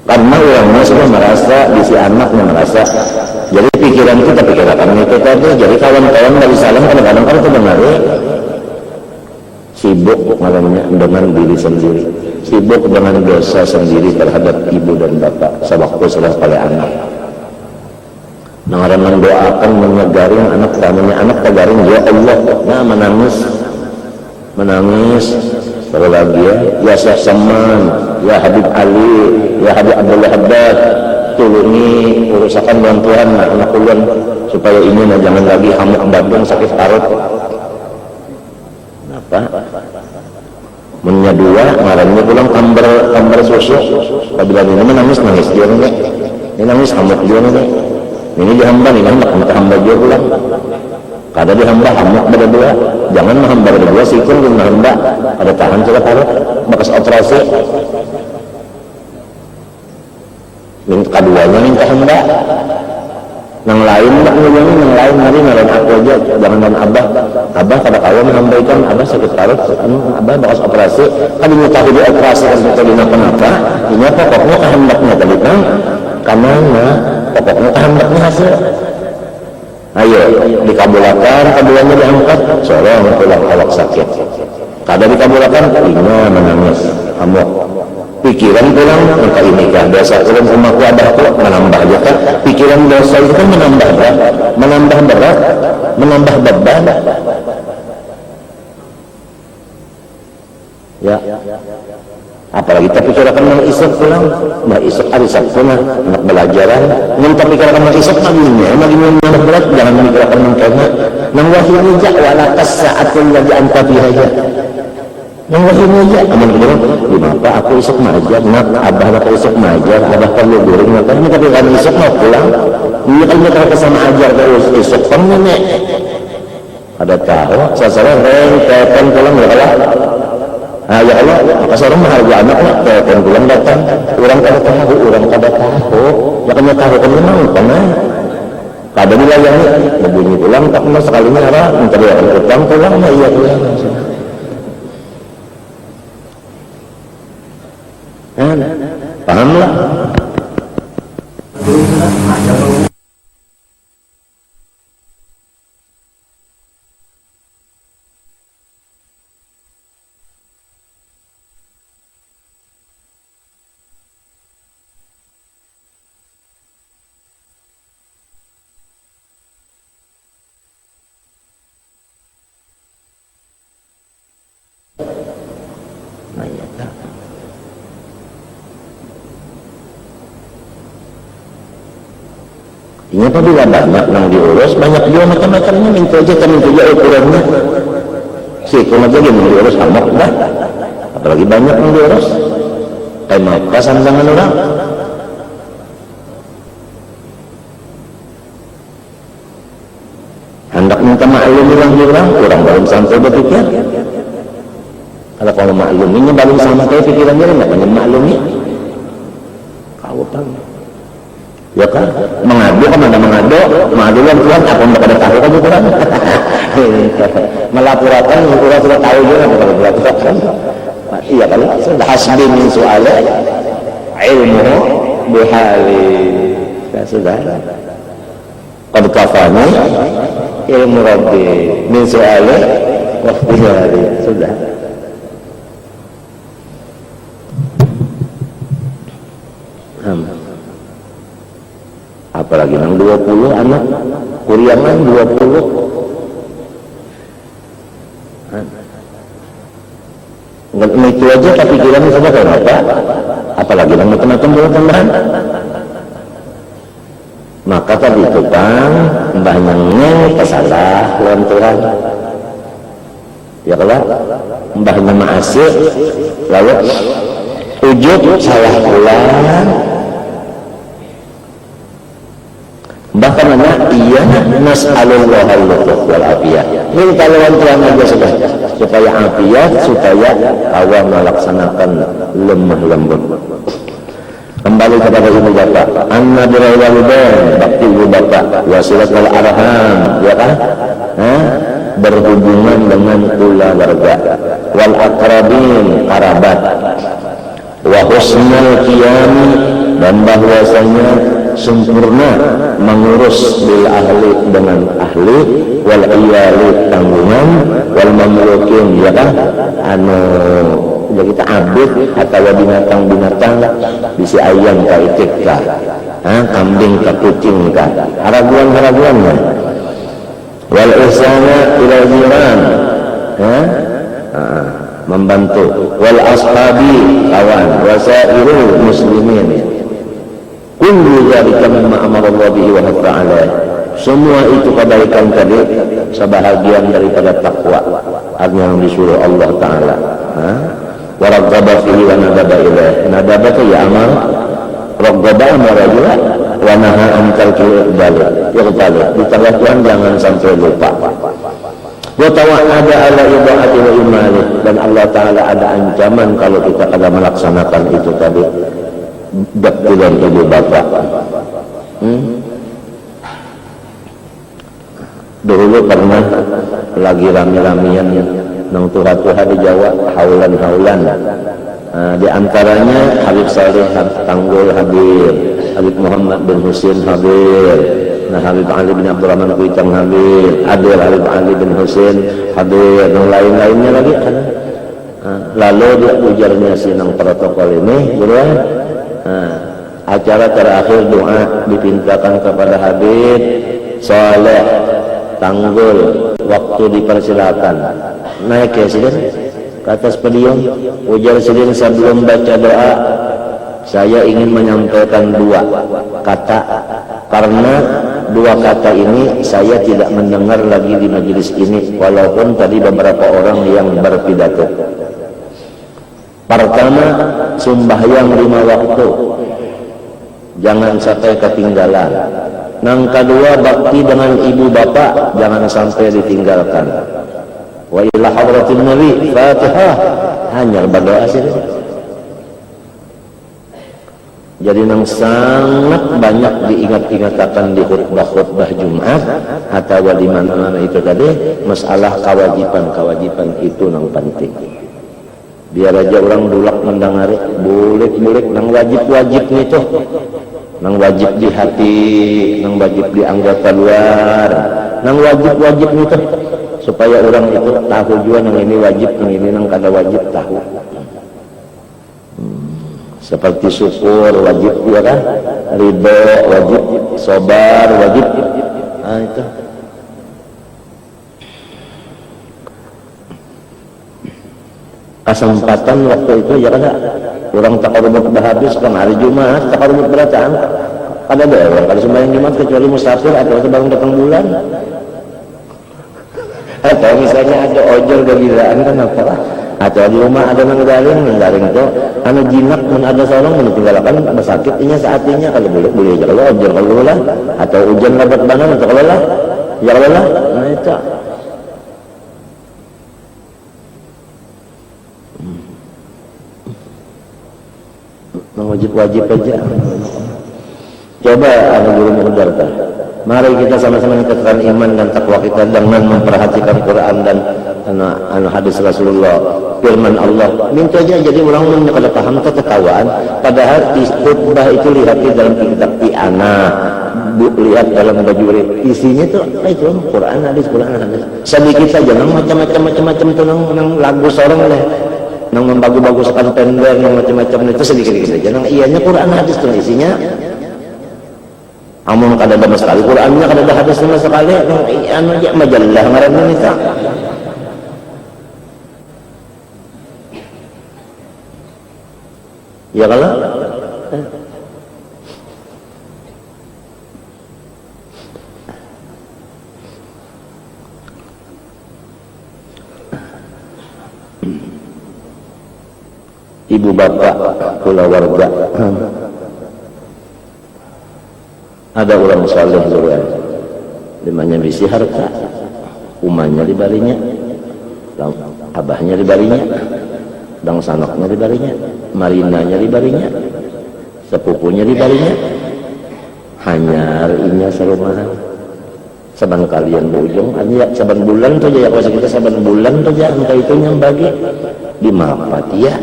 karena orangnya sudah merasa si anaknya merasa jadi pikiran kita pikiran itu tadi jadi kawan-kawan dari salam kadang-kadang kan itu benar sibuk malamnya dengan diri sendiri, sibuk dengan dosa sendiri terhadap ibu dan bapak sewaktu sudah pada anak. Nah, mendoakan menyegaring anak namanya anak tegaring ya Allah, nah menangis kalau lagi ya Syekh Saman, ya Habib Ali, ya Habib Abdullah Haddad, tulungi urusakan bantuan anak ulun supaya ini jangan lagi hamuk Bandung sakit parut. Mennya dua ngarannya pulang kamber susu apabila ini menangis dia nih ini nangis hamuk dia nih ini dihamba nih hamba dia pulang kada dihamba hamuk berdua jangan hamba berdua sikun dan hamba ada tahan sudah parut bekas operasi minta keduanya minta hamba yang lain nak ngomongin yang lain hari ngelain aku aja jangan dan abah kada kawan menyampaikan abah sakit parut abah bekas operasi kan ini tahu di operasi kan tadi kenapa ini pokoknya kehendaknya tadi kan karena pokoknya kehendaknya hasil ayo dikabulkan keduanya diangkat soalnya pulang awak sakit kada dikabulkan ini menangis amuk pikiran pulang maka ini kan dosa pulang sama abahku menambah aja kan pikiran dosa itu kan menambah berat menambah beban ya apalagi kita pikirkan yang isyak pulang mbak isyak hari Sabtu anak belajaran yang kita pikirkan yang isyak maginya berat jangan memikirkan yang kena nang wahyu jak walakas saatul lagi anta biaya yang wahyu aja aman kedua kenapa aku isyak majar nak abah aku isyak majar abah perlu goreng maka ini tapi kan isyak mau pulang ini kan kita kesama ajar terus isyak kan nenek ada tahu sasaran telepon pulang ya Allah ya Allah maka seorang menghargai anak telepon pulang datang orang kada tahu ya kan tahu kan memang karena kada dilayani berbunyi pulang tak pernah sekalinya apa mencari utang pulang iya pulang pahamlah ini apabila banyak yang diurus banyak juga macam-macamnya minta aja ukurannya sikun aja dia diurus amak dah apalagi banyak yang diurus kayak maka sanjangan orang hendak minta maklum orang baru sampai berpikir kalau makluminya baru sama kayak pikirannya enggak banyak maklumnya kau tahu ya kan mengadu kan ada mengadu yang Tuhan apa yang pada tahu kan Tuhan melaporkan ukuran sudah tahu juga pada melaporkan iya kan sudah hasbi min su'ala ilmu bihali ya sudah qad kafani ilmu rabbi min su'ala wa bihali sudah apalagi yang 20 anak kuriangan 20 enggak itu aja tapi pikirannya saja kenapa apalagi yang macam-macam belum tambahan maka tadi itu kan mbahnya kesalah lawan Tuhan ya kalau mbahnya ma'asih lalu ujub salah pulang bahkan anak iya nas'alullah al-lutuf wal afiyah. Minta lawan Tuhan aja sudah, supaya afiat, supaya awal melaksanakan lemah lembut. Kembali kepada ibu bapak, anna birrul walidain, bakti ibu bapak, wasilatul arham, ya kan? Berhubungan dengan keluarga, wal aqrabin, kerabat, wa husnul qiyam, dan bahwasanya sempurna mengurus bil ahli, dengan ahli, wal iyali, tanggungan, wal mamlukin, ya kan? Ya kita abid atau binatang-binatang, bisi ayam ka itik ka, kambing ka kucing ka, haraguan-haraguannya. Wal ihsana ila jiran, membantu, wal ashabi, kawan, wasairul muslimin. Kullu dzalika mimma amara Allah bihi wa ta'ala. Semua itu kebaikan tadi sebahagian daripada takwa yang disuruh Allah Ta'ala. Wa raghaba fihi wa nadaba ilaih. Nadaba itu ya amal, raghaba amara juga, wa naha an tarkil iqbal. Di tengah Tuhan jangan sampai lupa. Wa tawa'ada ala ibaati wa imani, dan Allah Ta'ala ada ancaman kalau kita kada melaksanakan itu tadi, bakti dan ibu bapak. Dulu pernah lagi rame-ramean nang tuha-tuha di Jawa, haulan-haulan. Di antaranya Habib Saleh Tanggul hadir, Habib Muhammad bin Husin hadir, Habib Ali bin Abdurrahman Kuitang hadir, Habib Ali bin Husin hadir, dan lain-lainnya lagi. Lalu dia ujarnya sinang protokol ini, buruan. Acara terakhir doa dipintakan kepada Habib Saleh Tanggul, waktu dipersilakan naik ya sidin ke atas podium. Ujar sidin, sebelum baca doa saya ingin menyampaikan dua kata, karena dua kata ini saya tidak mendengar lagi di majelis ini, walaupun tadi beberapa orang yang berpidato. Pertama, sembahyang 5 waktu, jangan sampai ketinggalan. Yang kedua, bakti dengan ibu bapak, jangan sampai ditinggalkan. Wa ila hadratin Nabi, Fatihah, hanya berdoa saja. Jadi yang sangat banyak diingat-ingatkan di khutbah-khutbah Jumat atau di mana-mana itu tadi, masalah kewajiban itu yang penting. Biar aja orang dulak mendangari, bulik-bulik nang wajib-wajib itu, nang wajib di hati, nang wajib di anggota luar, nang wajib-wajib itu, supaya orang itu tahu juga nang ini wajib, nang ini nang kada wajib, tahu. Seperti syukur wajib, ya kan? Ridho wajib, sabar wajib. Itu. Kesempatan waktu itu ya kada orang takarubut habis kan hari Jumat, takarubut berataan kada ada orang kalau sembahyang Jumat kecuali musafir atau baru datang bulan, atau misalnya ada ojol kegilaan kan apa, atau di rumah ada nanggaring itu anu jinak mun ada seorang mun tinggalkan bersakitnya saatnya, kalau boleh aja kalau ojol kalau lah, atau hujan lebat banget atau kalau lah ya kalau lah, nah itu wajib-wajib aja. Coba anu guru mengajarkan, mari kita sama-sama meningkatkan iman dan takwa kita dengan memperhatikan Quran dan anu hadis Rasulullah, firman Allah. Minta aja jadi orang yang kada paham ketawaan, padahal khutbah itu lihat di dalam kitab Iana, lihat dalam baju isinya tuh itu Quran hadis sedikit saja, nang macam-macam tuh nang lagu sorong leh, nang membagus-baguskan pendek, nang macam-macam itu sedikit-sedikit saja. Nang ianya Quran hadis tuh isinya. Amun kada ada sekali Qurannya, kada ada hadis sama sekali, nang anu aja majalah ngaranna nita. Ya kalau ibu bapak keluarga, ada orang saleh juga dimanya bisi harta, umanya dibarinya, abahnya dibarinya, dang sanoknya dibarinya, marinanya dibarinya, sepupunya dibarinya, hanyar inya sarumahan. Saban kalian bujung, artinya saban bulan tuh ya, kalau kita saban bulan tuh ya, angka itu yang bagi di mapat ya.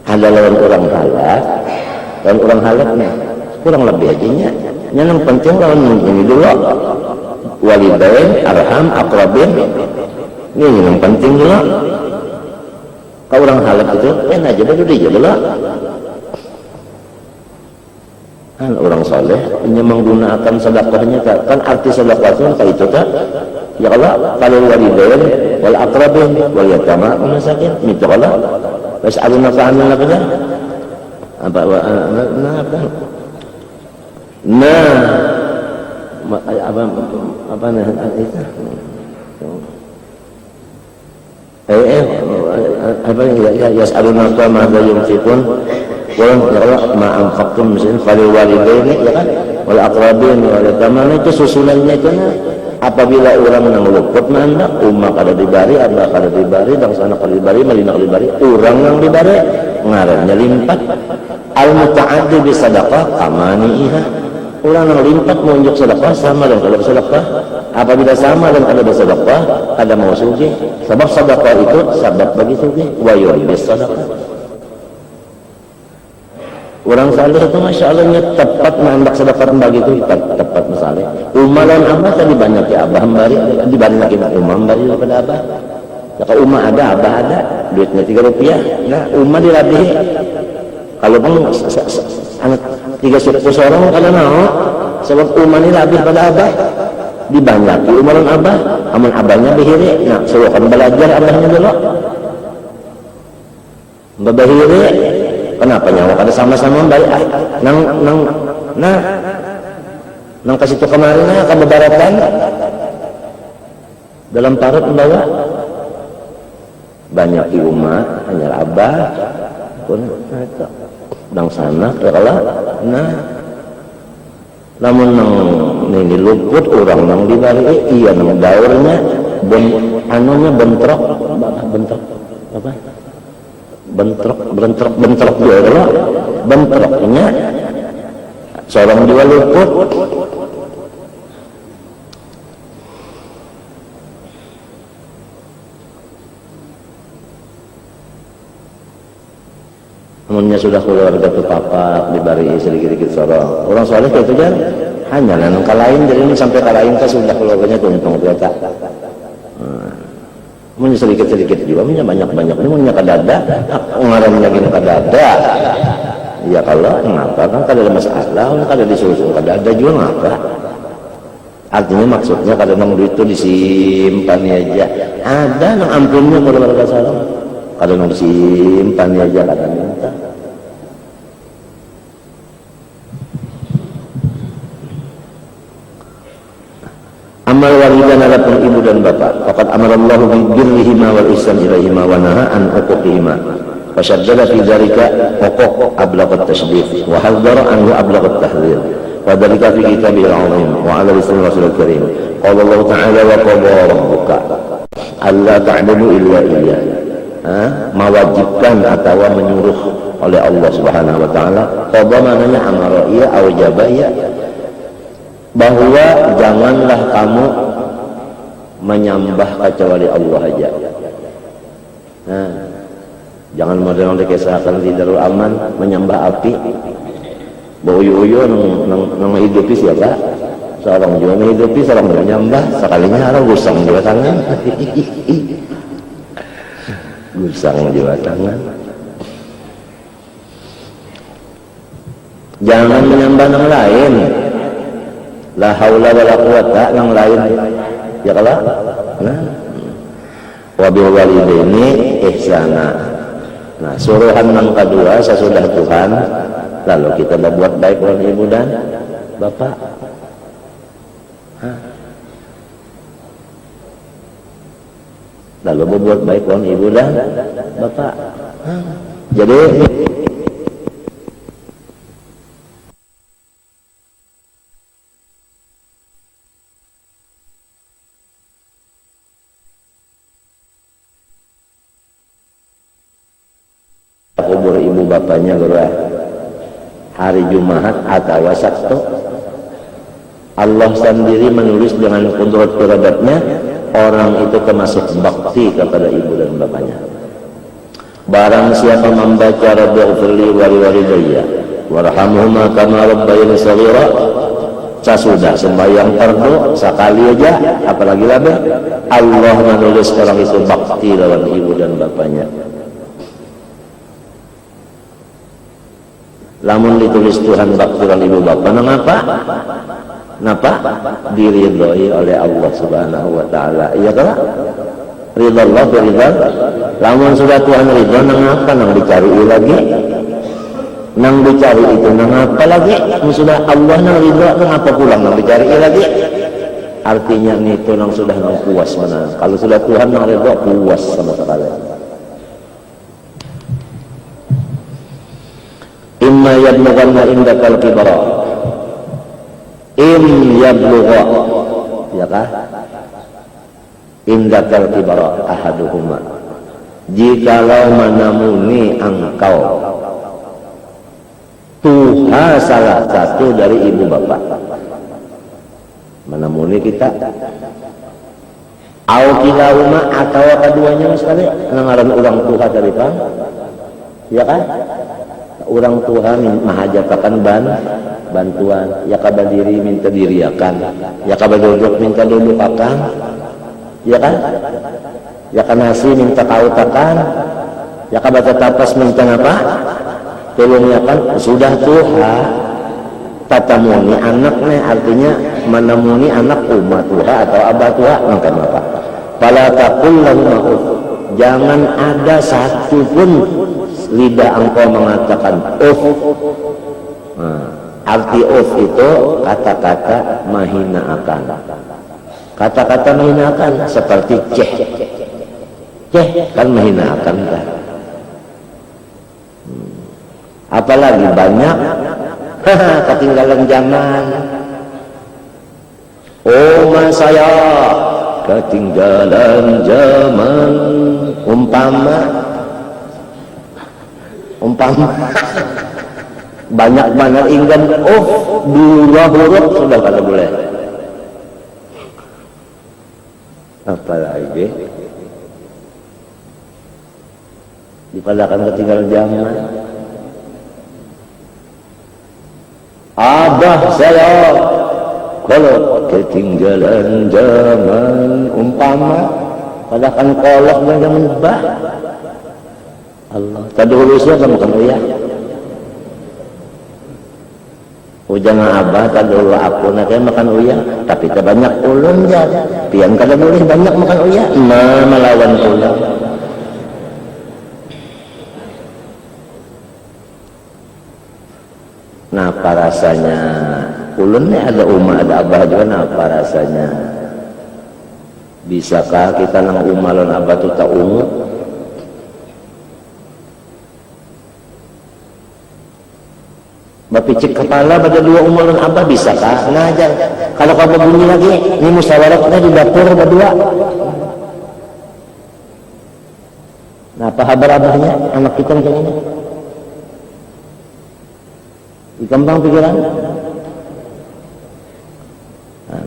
Ada lawan orang halak nih, kurang lebih aja nya. Yang penting lawan ini dulu, walidain, arham, akrabin, ini yang penting dulu. Kalau orang halak itu, kan aja dulu dia dulu. Kan orang soleh hanya menggunakan sedekahnya, kan arti sedekah itu kan ya kalau walidain wal aqrabin wal yatama masakin itu kalau wis aluna fa'alna apa apa ya yas'aluna ma la yunfiqun walau ma anfaqtum misalnya falil walidaini ya kan wal aqrabin wal yatama itu susunannya itu apabila orang nang luput manda umma kada dibari abah kada dibari dan sana kada dibari malina kada dibari urang nang dibari ngarannya limpat al muta'addi bi sadaqah kamaniha urang nang limpat munjuk sedekah sama dan kada sedekah apabila sama dan kada bersedekah kada mau sugih sebab sedekah itu sebab bagi sugih wa yu'bis sadaqah. Orang saleh itu masya Allahnya tepat menambah sedekah bagi itu tepat misalnya umalan abah tadi banyak ya abah hambari dibanyakin umah hambari daripada abah ya, kalau umah ada abah ada duitnya 3 rupiah nah umah dilabih kalau pun anak 3 suku seorang kada mau sebab umah ini labih pada abah dibanyaki umalan abah amun abahnya bihiri nah suruhkan belajar abahnya dulu babahiri. Kenapa nyawa kada sama-sama baik nang kasih itu kemarin kebebaratan dalam parut membawa banyak di rumah hanya abah pun dang sana kalau namun nang ini luput orang nang dibalik iya nang daurnya anunya bentrok apa bentrok dia adalah bentroknya seorang dua luput namunnya sudah keluarga tuh papa dibari sedikit-sedikit seorang orang soleh kayak itu kan hanya nang kalahin jadi ini sampai kalahin kan sudah keluarganya tuntung ternyata punya sedikit-sedikit juga, punya banyak-banyak ini punya kadada, ngarangnya gini kadada ya kalau ngapa kan kada ada masalah, kada disuruh kadada juga ngapa artinya maksudnya kada nang duit itu disimpan aja ada nang ampunnya keluarga salam kada nang disimpan aja kada minta amal walidan adapun ibu dan bapak faqad amarallahu bi birrihima wal ihsan ilaihima wa naha an uquqihima wa syaddada fi dzalika uquq ablaghat tashdid wa hadzara anhu ablaghat tahdhir wa dzalika fi kitabil azim wa ala lisan rasulil karim qala Allah ta'ala wa qada rabbuka alla ta'budu illa iyyah mewajibkan atau menyuruh oleh Allah Subhanahu wa taala qada maknanya amara iya aujaba iya bahwa janganlah kamu menyembah kecuali Allah aja. Nah, jangan model dikisahkan di Darul Aman menyembah api. Boyo-boyo nang hidupi siapa? Seorang juga menghidupi, seorang menyembah, sekalinya harus gusang juga tangan. Gusang juga tangan. Jangan menyembah yang lain. La haula wala quwata yang lain ya kalau wabil walidaini ihsana nah suruhan yang kedua sesudah Tuhan lalu kita berbuat baik kepada ibu dan bapak lalu berbuat baik kepada ibu dan bapak jadi kubur ibu bapaknya gerah hari Jumat atau Sabtu. Allah sendiri menulis dengan kudrat iradatnya orang itu termasuk bakti kepada ibu dan bapaknya. Barang siapa membaca Rabbighfirli wa liwalidayya warhamhuma kama rabbayani shaghira, sudah sembahyang fardu sekali aja apalagi lebih, Allah menulis orang itu bakti lawan ibu dan bapaknya. Lamun ditulis Tuhan bakti lawan ibu bapak, mengapa? Napa? Diridhoi oleh Allah Subhanahu wa taala. Iya kan? Ridha Allah ridha. Lamun sudah Tuhan ridha, nang apa nang dicari lagi? Nang dicari itu nang apa lagi? Sudah Allah nang ridha, nang apa pulang nang dicari lagi? Artinya itu nang sudah nang puas mana? Kalau sudah Tuhan nang ridha, puas sama sekali. Imma yablughanna indakal kibara. Yablugha, ya kah? Indakal kibara ahaduhuma. Jikalau menamuni engkau tuha salah satu dari ibu bapak, menamuni kita, au kilahuma atau keduanya sekali, ngaran orang tuha dari bang, ya kan? Orang tua mahajatakan bantuan, ya kada diri minta diriakan, ya kada duduk minta duduk akan, ya kan? Ya kan nasi minta kautakan, ya kada tapas minta apa? Tolongnya kan sudah tuha tatamuni anaknya, artinya menemuni anak umat tuha atau abah tuha, maka apa? Fala taqul lahum, jangan ada satu pun lidah engkau mengatakan arti itu kata-kata menghinakan. Kata-kata menghinakan seperti ceh kan menghinakan kan. Apalagi banyak ketinggalan zaman. Mas saya ketinggalan zaman, umpama banyak mana ingin dua huruf sudah kada boleh. Apalagi dipadakan ketinggalan zaman. Abah saya kalau ketinggalan zaman, umpama padakan kolok dan zaman bah Allah tadi ulusnya kamu kan ya jangan abah tadi dulu aku nanti makan uya, tapi banyak ulun ya pian kada boleh banyak makan uya melawan ulun. Nah apa rasanya ulun nih ada umah ada abah juga, nah apa rasanya bisakah kita nang umah lan abah tu tak ungu? Bapicik kepala pada dua umur dan abah bisakah? Ngajar. Kalau kamu bunyi lagi, ini musyawarahnya di dapur berdua. Nah, apa kabar abahnya? Anak kita macam ini. Dikembang pikiran. Nah,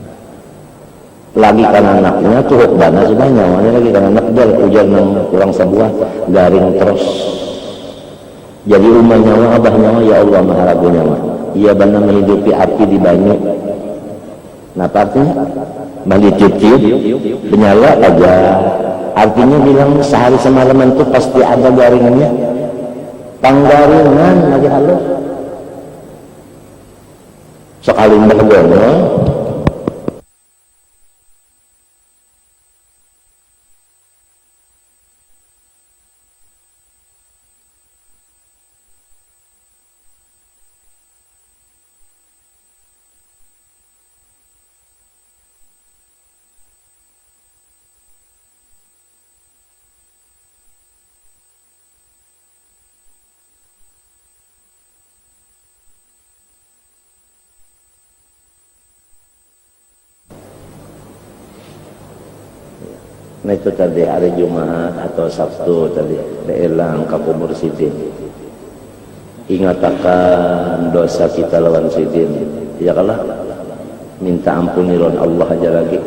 lagi kan anaknya cukup dana sudah nyawanya lagi kan anak dia ujian kurang sebuah garing terus. Jadi umah nyawa abah nyawa ya Allah maha ragu nyawa. Ia benar menghidupi api di banyu. Nah artinya mandi tiup-tiup menyala aja. Artinya bilang sehari semalaman itu pasti ada garingannya. Panggaringan lagi halus. Sekali bergono Nah itu tadi hari Jumat atau Sabtu tadi elang ka kubur sidin. Ingat akan dosa kita lawan sidin. Ya kalah minta ampuni lawan Allah aja lagi.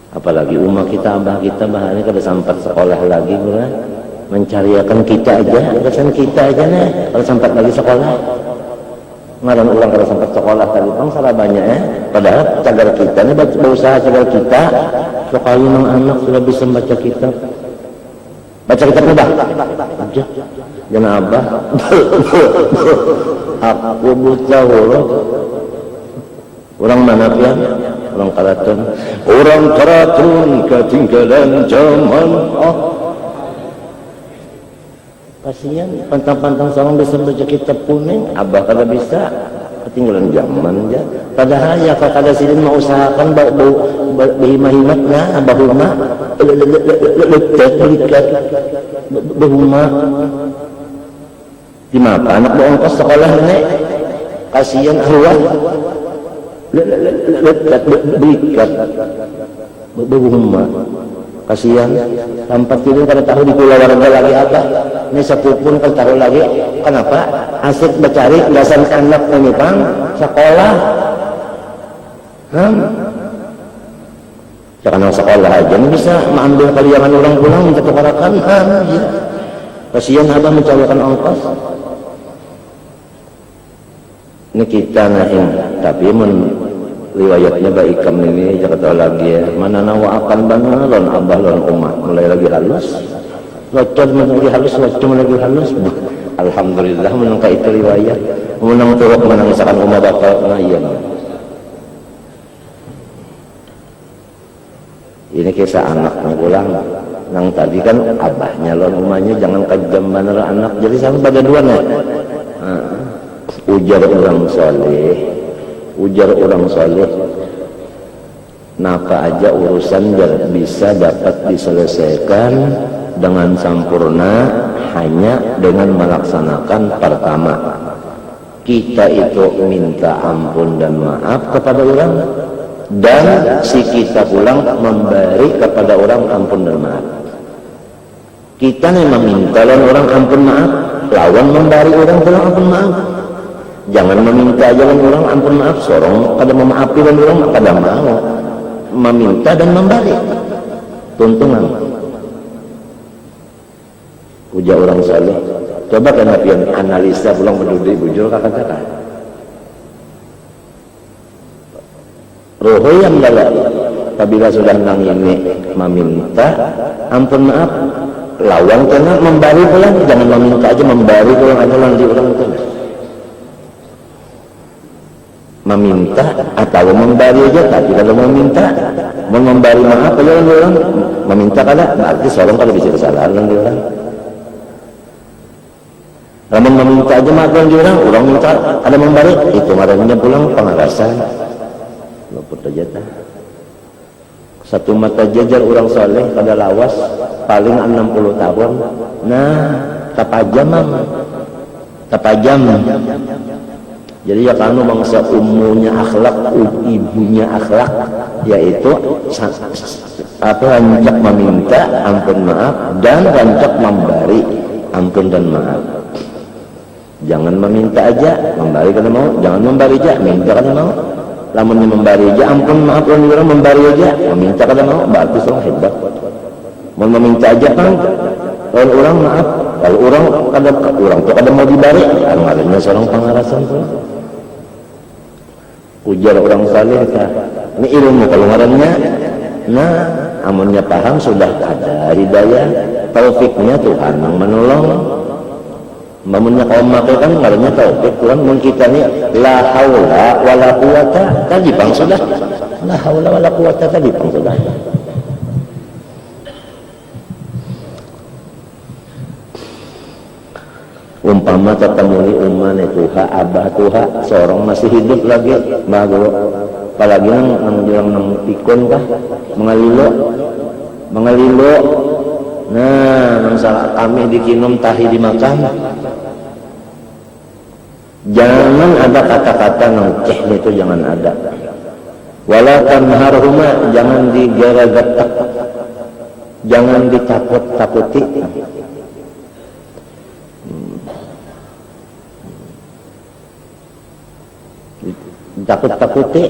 Apalagi umat kita, abah kita, bahaya kada sempat sekolah lagi, bro. Mencariakan kita aja, kesan kita aja nih. Kalau sempat lagi sekolah, ngaran ulang kalau sempat sekolah tadi, bang salah banyak ya. Padahal cagar kita nih berusaha cagar kita, sekali nang anak sudah bisa baca kitab. Baca kitab udah, aja. Jangan abah. Aku buta huruf. Orang mana ya? Orang Karaton. Orang Karaton ketinggalan zaman. Oh, kasihan. Pantang-pantang seorang bisa baca kitab kuning. Abah kada bisa. Ketinggalan zaman ya. Padahal ya kada sidin mau usahakan berhimat-himat na abah rumah. Letak berikat berhumah. Di mana anak berongkos sekolah ini? Kasihan Allah. Letak berikat berhumah. Kasihan tempat tidur kada tahu di keluarga lagi apa. Ini sepupun kada tahu lagi. Kenapa? Asik mencari dasar anak menyepang sekolah. Jangan sekolah aja ini bisa mengambil kaliangan orang pulang untuk tukarakan. Ya. Kasihan abah mencarikan ongkos. Ini kita naing tapi riwayatnya baikam ini jangan tahu lagi ya. Mana nawa akan banalon abah lon umat mulai lagi halus. Locot lagi halus, locot lagi halus. Alhamdulillah menangka itu riwayat. Menang turuk menangisakan umat bapak ngayen. Ini kisah anak yang pulang. Nang tadi kan abahnya lon umahnya jangan kejam bener anak. Jadi sama pada dua nih. Ujar orang soleh, napa aja urusan bisa dapat diselesaikan dengan sempurna hanya dengan melaksanakan pertama, kita itu minta ampun dan maaf kepada orang, dan si kita pulang memberi kepada orang ampun dan maaf. Kita nih meminta orang ampun maaf, lawan memberi orang pulang ampun maaf. Jangan meminta aja orang ampun maaf, sorong kada memaafi dan orang kada mau. Meminta dan memberi tuntungan. Ujar orang saleh. Coba kan pian analisa pulang berdudi bujur kakak-kakak. Roh yang dalam apabila sudah nang ini meminta ampun maaf, lawan kena memberi pulang, jangan meminta aja memberi pulang aja nanti orang itu. Meminta atau memberi aja, tapi kalau meminta mau memberi maaf aja orang meminta kada berarti seorang kalau bisa kesalahan orang. Kalau meminta aja maaf orang minta ada memberi itu marahnya pulang pengarasan luput aja dah. Satu mata jajar orang soleh kada lawas paling 60 tahun. Nah tapajam. Jadi ya kanu bangsa umunya akhlak, ibunya akhlak, yaitu rancak meminta ampun maaf dan rancak memberi ampun dan maaf. Jangan meminta aja, memberi kada mau. Jangan memberi aja, minta kada mau. Lamunnya memberi aja ampun maaf orang memberi aja, meminta kada mau, berarti seorang hebat. Mau meminta aja kan, kalau orang maaf, kalau orang tuh kada mau diberi, artinya seorang pengarasan pun. Ujar orang saleh ini ilmu kalau ngarannya. Nah amunnya paham sudah ada hidayah taufiknya Tuhan yang menolong. Amunnya kaum makai kan ngarannya taufik Tuhan. Mun kita ni la haula wala quwata tadi bang sudah, la haula wala quwata tadi bang sudah. Umpama tetemuni umane tuha abah tuha seorang masih hidup lagi bago apalagi nang bilang nang pikun kah mengalilo nah nang salah kami dikinum tahi dimakan. Jangan ada kata-kata nang ceh itu, jangan ada. Wala tanharhuma, jangan digera-getak, jangan ditakut-takuti. Takut-takuti.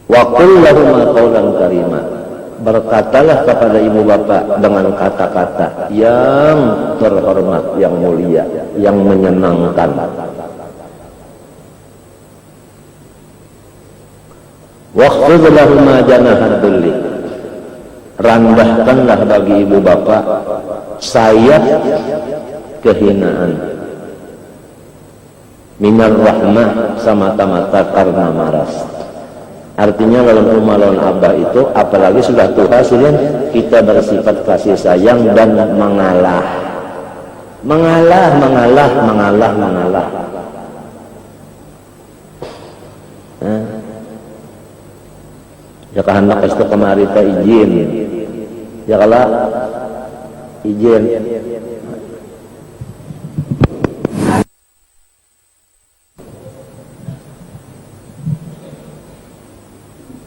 Wa qul lahum qawlan karima, berkatalah kepada ibu bapak dengan kata-kata yang terhormat, yang mulia, yang menyenangkan. Waqfid lahum janaha dhulli, rendahkanlah bagi ibu bapak sayap kehinaan, minar rahmah, semata-mata karena maras. Artinya lawan umma lawan abah itu, apalagi sudah tua sudah, kita bersifat kasih sayang dan mengalah. Ya kehendak itu kemari teh izin, ya kalau izin.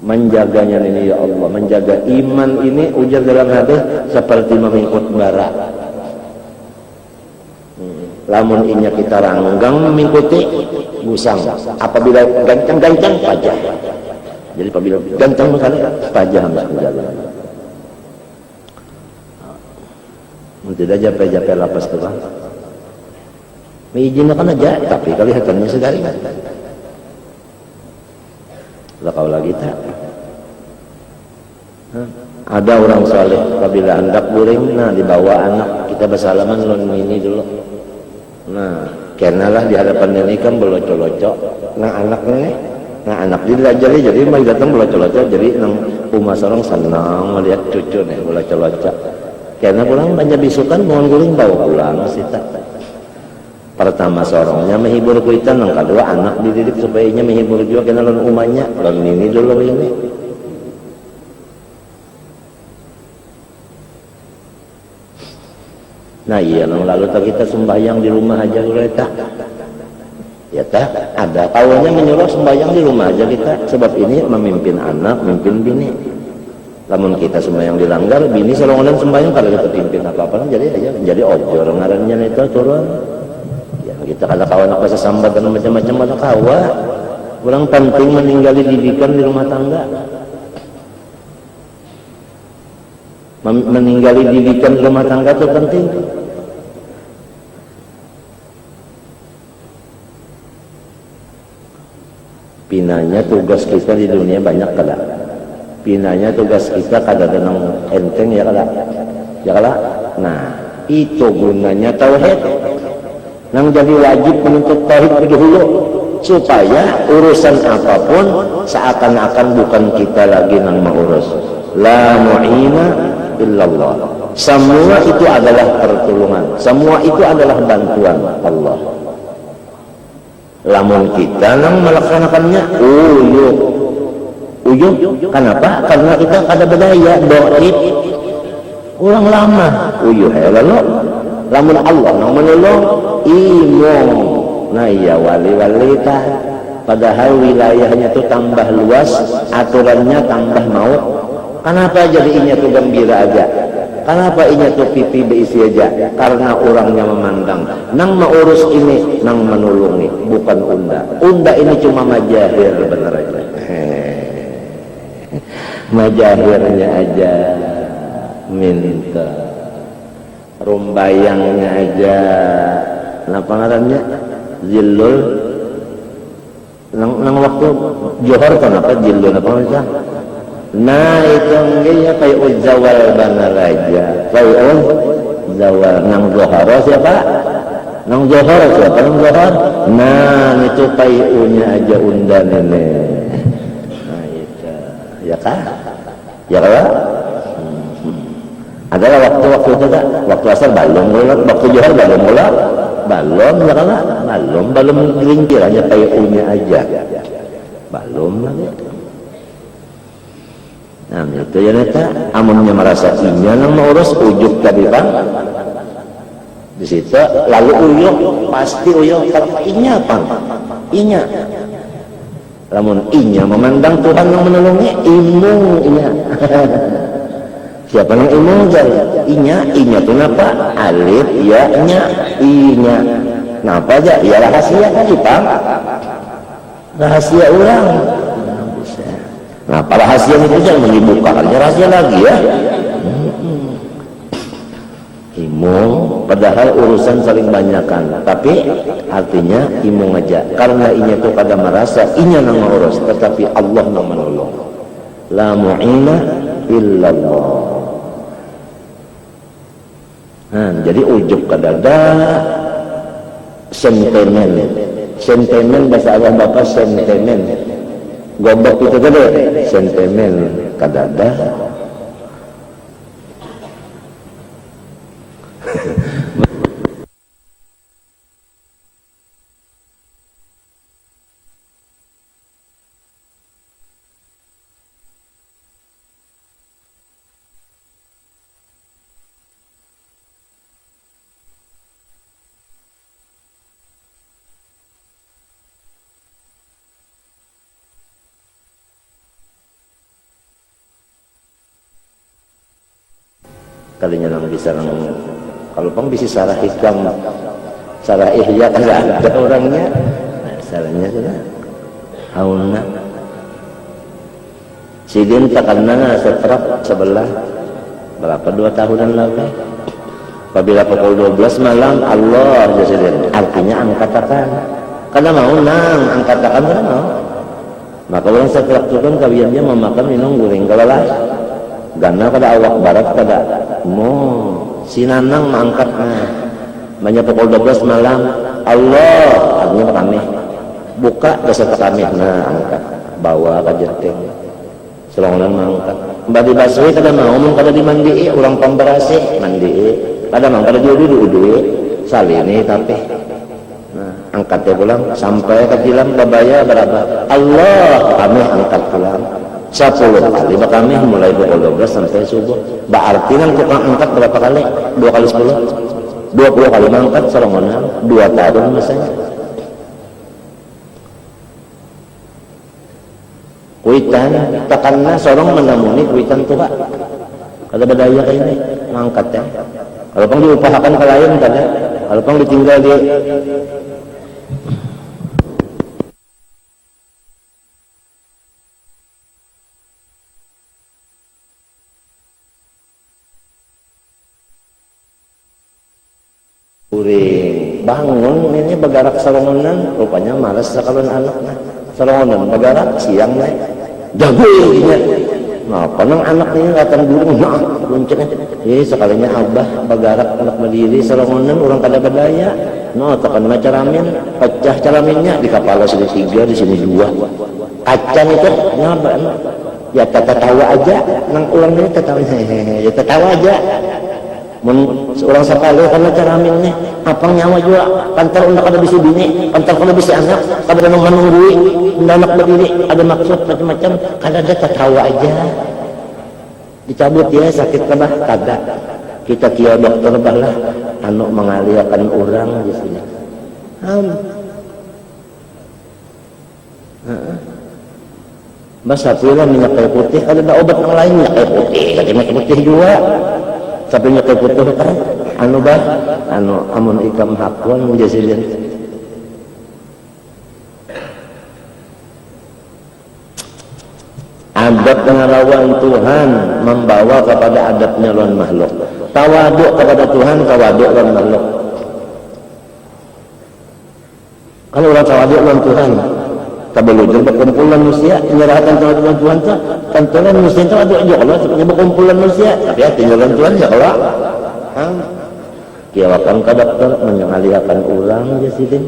Menjaganya ini ya Allah, menjaga iman ini ujar dalam hadis seperti memikut bara. Lamun inya kita ranggang mengikuti gusang, apabila gancang-gancang pajah. Jadi apabila gancang sekali pajah harus menjaga. Tidak aja jape lapas tu bang. Mengizinkan aja, tapi kelihatannya sekali. Lah kau lagi tak? Ada orang soleh apabila hendak guring, nah dibawa anak, kita bersalaman lon ini dulu. Nah, kenalah di hadapan ini kan belocok-locok. Nah anak dilajari, jadi mai datang belocok-locok, jadi nang rumah sorong senang melihat cucu nih belocok-locok. Karena pulang banyak bisukan, mohon guring bawa pulang sita. Pertama sorongnya menghibur kuitan, yang kedua anak dididik supaya nya menghibur juga kena lon umanya, lon ini dulu ini. Nah iya, yang lalu kita sembahyang di rumah aja dulu tak? Ya tak, ada kawannya menyuruh sembahyang di rumah aja kita, sebab ini memimpin anak, memimpin bini. Namun kita sembahyang dilanggar, bini selongonan sembahyang kalau kita pimpin apa-apa, jadi ojor ngarannya itu turun. Kita kalau kawan nak bahasa sambat dan macam-macam pada kawa, kurang penting meninggali didikan di rumah tangga. Meninggali didikan di rumah tangga itu penting. Pinanya tugas kita di dunia banyak kada. Pinanya tugas kita kada dengan enteng ya kada. Ya kada. Nah, itu gunanya tauhid. Nang jadi wajib menuntut tauhid pergi hulu supaya urusan apapun seakan-akan bukan kita lagi nang mengurus. La mu'ina illallah. Semua itu adalah pertolongan, semua itu adalah bantuan Allah. Lamun kita nang melaksanakannya uyuh. Kenapa? Karena kita kada berdaya, doib ulang lama uyuh lalu lamun Allah nang menolong imong. Nah iya wali-wali ta, padahal wilayahnya itu tambah luas, aturannya tambah mau. Kenapa jadi inya tuh gembira aja? Kenapa inya tuh pipi beisi aja? Karena orangnya memandang nang mengurus ini, nang menolongi, bukan unda. Unda ini cuma majahir bener aja. Majahirnya aja minta, rumbayangnya aja. Kenapa ngarannya? Zillul. Nang waktu Johor kenapa Zillul apa macam? Nah itu enggaknya kayak Uzawal Banaraja, kayak Uzawal nang Johor siapa? Nang Johor siapa? Nang Johor. Nah itu payunya aja undan ini. Nah itu, ya kan? Ya kan? Adalah waktu itu tak? Waktu asal balong mulak, waktu Johor balong mulak, balong ya kan? Balong gelincir hanya payunya aja, balong lagi. Nah itu ya neta, amunnya merasa inya nang mengurus ujuk tadi bang, di situ lalu uyuk pasti uyuk kalau inya apa? Inya Lamun inya memandang Tuhan yang menolongnya, imung inya. Siapa yang imung jari? Inya tuh napa? Alif, ya, nya, inya. Napa aja? Ya rahasia kan Ipang? Rahasia ulang. Napa rahasia itu jangan dibukakannya rahasia lagi ya? Imung, padahal urusan saling banyakan, tapi artinya imung aja karena inya itu pada merasa inya nang ngurus, tetapi Allah nang menolong. La mu'ina illallah. Nah, jadi ujub kadada sentimen bahasa Arab Bapak sentimen gobok itu gede sentimen kadada. Kalinya nang bisa nang kalau pang bisa sarah hikam sarah ihya kan ada orangnya nah, sarahnya sudah haulna sidin takanna setrap sebelah berapa 2 tahunan lalu apabila pukul 12 malam Allah jasidin artinya angkatakan karena mau nang angkatakan karena mau maka orang setrap turun kawiannya memakan minum guring kalalah gana kada awak barat kada sinanang mangkatnya banyak pukul 12 malam Allah artinya kami buka dasar kami nah angkat bawa ke jenteng selongan mangkat mbak dibasui kada mau kada dimandi orang pemberasi mandi kada mau kada diudu salini tapi nah angkatnya pulang sampai ke tilam babaya berapa Allah kami angkat pulang 10 kali kami mulai pukul 12 sampai subuh berarti kan tukang angkat berapa kali 2 kali 10 20 kali mangkat serongonan 2 tahun masanya kuitan tekanna sorong menamuni kuitan tuha kada badaya ini mangkat ya kalau pang diupahakan ke lain kada kalau pang ditinggal di bangun ini bergerak salongonan rupanya malas sakalun anaknya salongonan bergerak siang naik jago ya nah panang anak ini datang burung nah loncengnya sekalinya abah bergerak anak berdiri salongonan orang kada berdaya no tekan macam caramin pecah caraminnya di kepala sini 3 di sini 2 acan itu nyaba ya tertawa aja nang ulang ini tertawa ya tertawa aja seorang sekali karena caraminnya apa nyawa juga kantor untuk ada bisi bini kantor kalau bisi anak kada ada menunggui anak berdiri ada maksud macam-macam kada ada tertawa aja dicabut ya sakit kabah kada kita kia dokter balah anu mengaliakan orang di sini basa pula minyak kayu putih ada obat yang lain minyak kayu putih minyak putih juga tapi minyak kayu putih kan anu bah anu amun ikam hakun jasidin adab pengalawan Tuhan membawa kepada adabnya lawan makhluk tawaduk kepada Tuhan tawaduk lawan makhluk kalau orang tawaduk lawan Tuhan tabelujur berkumpulan manusia menyerahkan tawaduk Tuhan tu tentunya manusia tawaduk aja Allah sebenarnya berkumpulan manusia tapi hatinya lawan Tuhan ya Allah kiawakan ka dokter menyaliakan ulang jasidin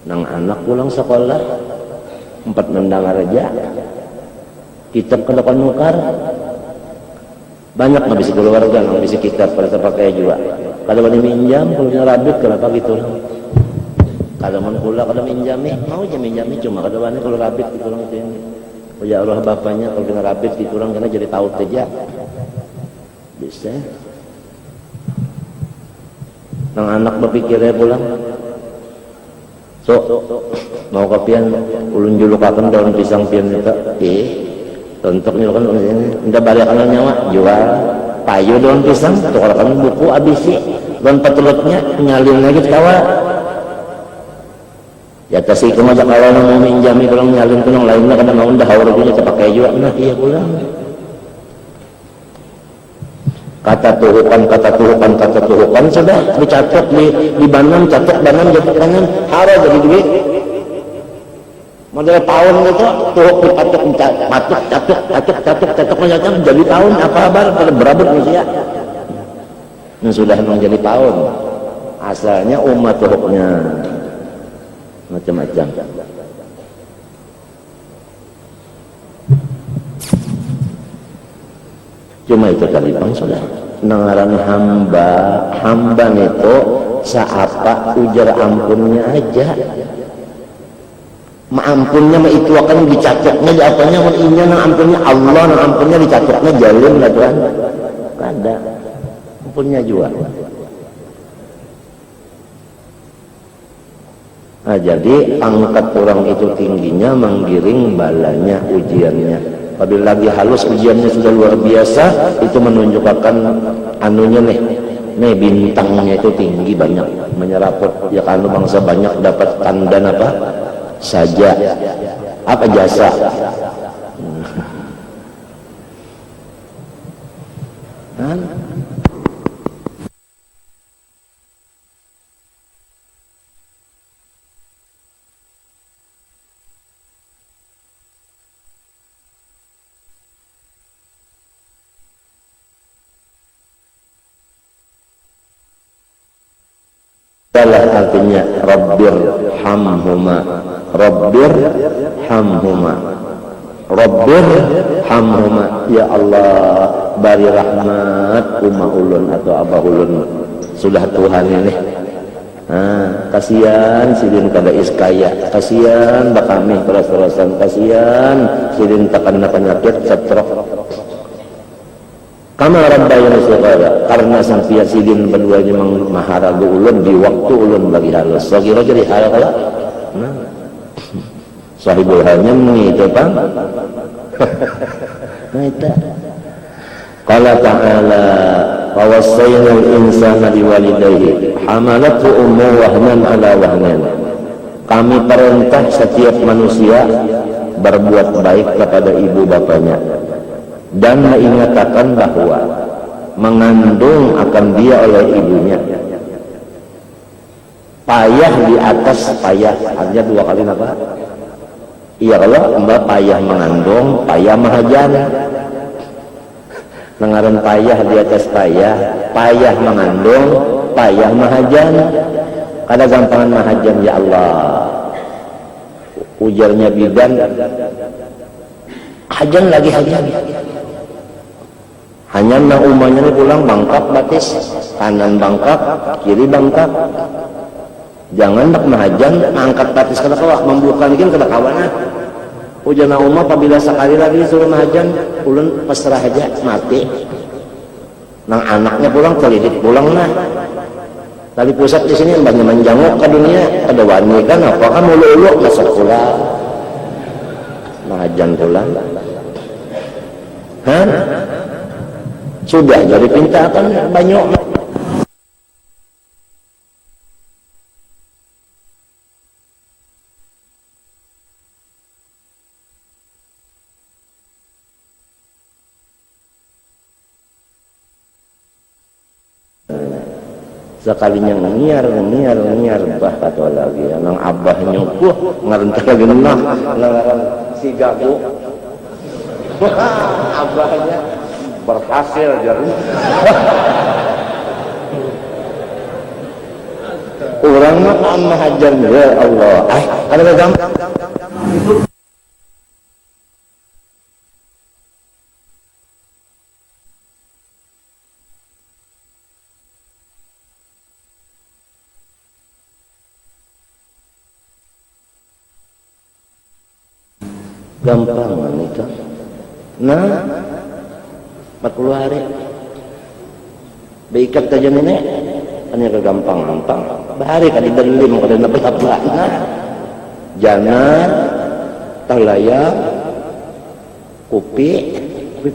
Nang anak pulang sekolah 4 nendang aja kitab kada nukar banyak nggak bisa keluarga nggak bisa kitab pada pakai juga kalau boleh minjam kalau rabit kenapa gitu lah kalau mau pula kalau minjami mau aja minjami cuma kalau wani kalau rabit gitu orang itu ini oh ya Allah bapaknya kalau kena rabit gitu orang kena jadi tahu aja bisa nang anak berpikirnya pulang so mau kopian ulun julukakan daun pisang pian kita untuk nyulukan udah balik kalau nyawa jual payu daun pisang tukarkan buku abisi daun petulutnya nyalin lagi kawa ya tasih kemajak kalau mau minjami pulang nyalin pulang lainnya kadang mau dah haurnya terpakai juga nah iya pulang kata tuhukan sudah dicatat di banam catat banam jatuh kanan hara jadi duit model tahun gitu tuhuk dipatuk catuk macam jadi tahun apa kabar pada berabut manusia yang sudah menjadi tahun asalnya umat tuhuknya macam-macam cuma itu tadi bang sudah nangaran hamba itu seapa ujar ampunnya aja maampunnya mah itu akan dicacoknya di apanya inya nang ampunnya Allah nang ampunnya dicacoknya jalim lah Tuhan kada ampunnya juga nah jadi angkat orang itu tingginya menggiring balanya ujiannya apabila lagi halus ujiannya sudah luar biasa itu menunjukkan anunya nih bintangnya itu tinggi banyak menyeraput ya kan bangsa banyak dapat tanda apa saja apa jasa adalah artinya Rabbir hamhuma ya Allah bari rahmat ulun atau abah ulun sudah Tuhan ini kasihan sidin kada iskaya kasihan bakami keras-kerasan kasihan sidin takana penyakit stroke kama rabbayana saghara karena sampai sidin berduanya maharagu ulun di waktu ulun bagi halus sagira jadi hal kala sahibul halnya itu bang nah itu qala ta'ala wa wassayna al-insana biwalidayhi hamalathu ummuhu wahnan ala wahnan kami perintah setiap manusia berbuat baik kepada ibu bapanya dan mengingatkan bahwa mengandung akan dia oleh ibunya payah di atas payah artinya 2 kali apa? Iya kalau mbak payah mengandung payah mahajan nengaran payah di atas payah mengandung payah mahajan kada gampangan mahajan ya Allah ujarnya bidan hajan lagi hanya nak umahnya ini pulang bangkak batis kanan bangkak kiri bangkak jangan nak mahajan angkat batis kada kawa membuka lagi kada kawana ujar nak umah apabila sekali lagi suruh mahajan ulun pasrah aja mati nang anaknya pulang terlidik pulang nah tali pusat di sini banyak menjanguk ke dunia ada wani kan apa kan ulu-ulu masuk pulang mahajan pulang sudah jadi pinta kan banyak sekalinya ngiar bah kata lagi nang abahnya ngarentah lagi nang si gagu abahnya berhasil jadi orang gampang makan hajar ya Allah. Ada gampang itu gampang itu. Nah, 40 hari beikat aja nenek hanya kegampang-gampang bahari kali delim kada napa-napa nah jangan talaya kopi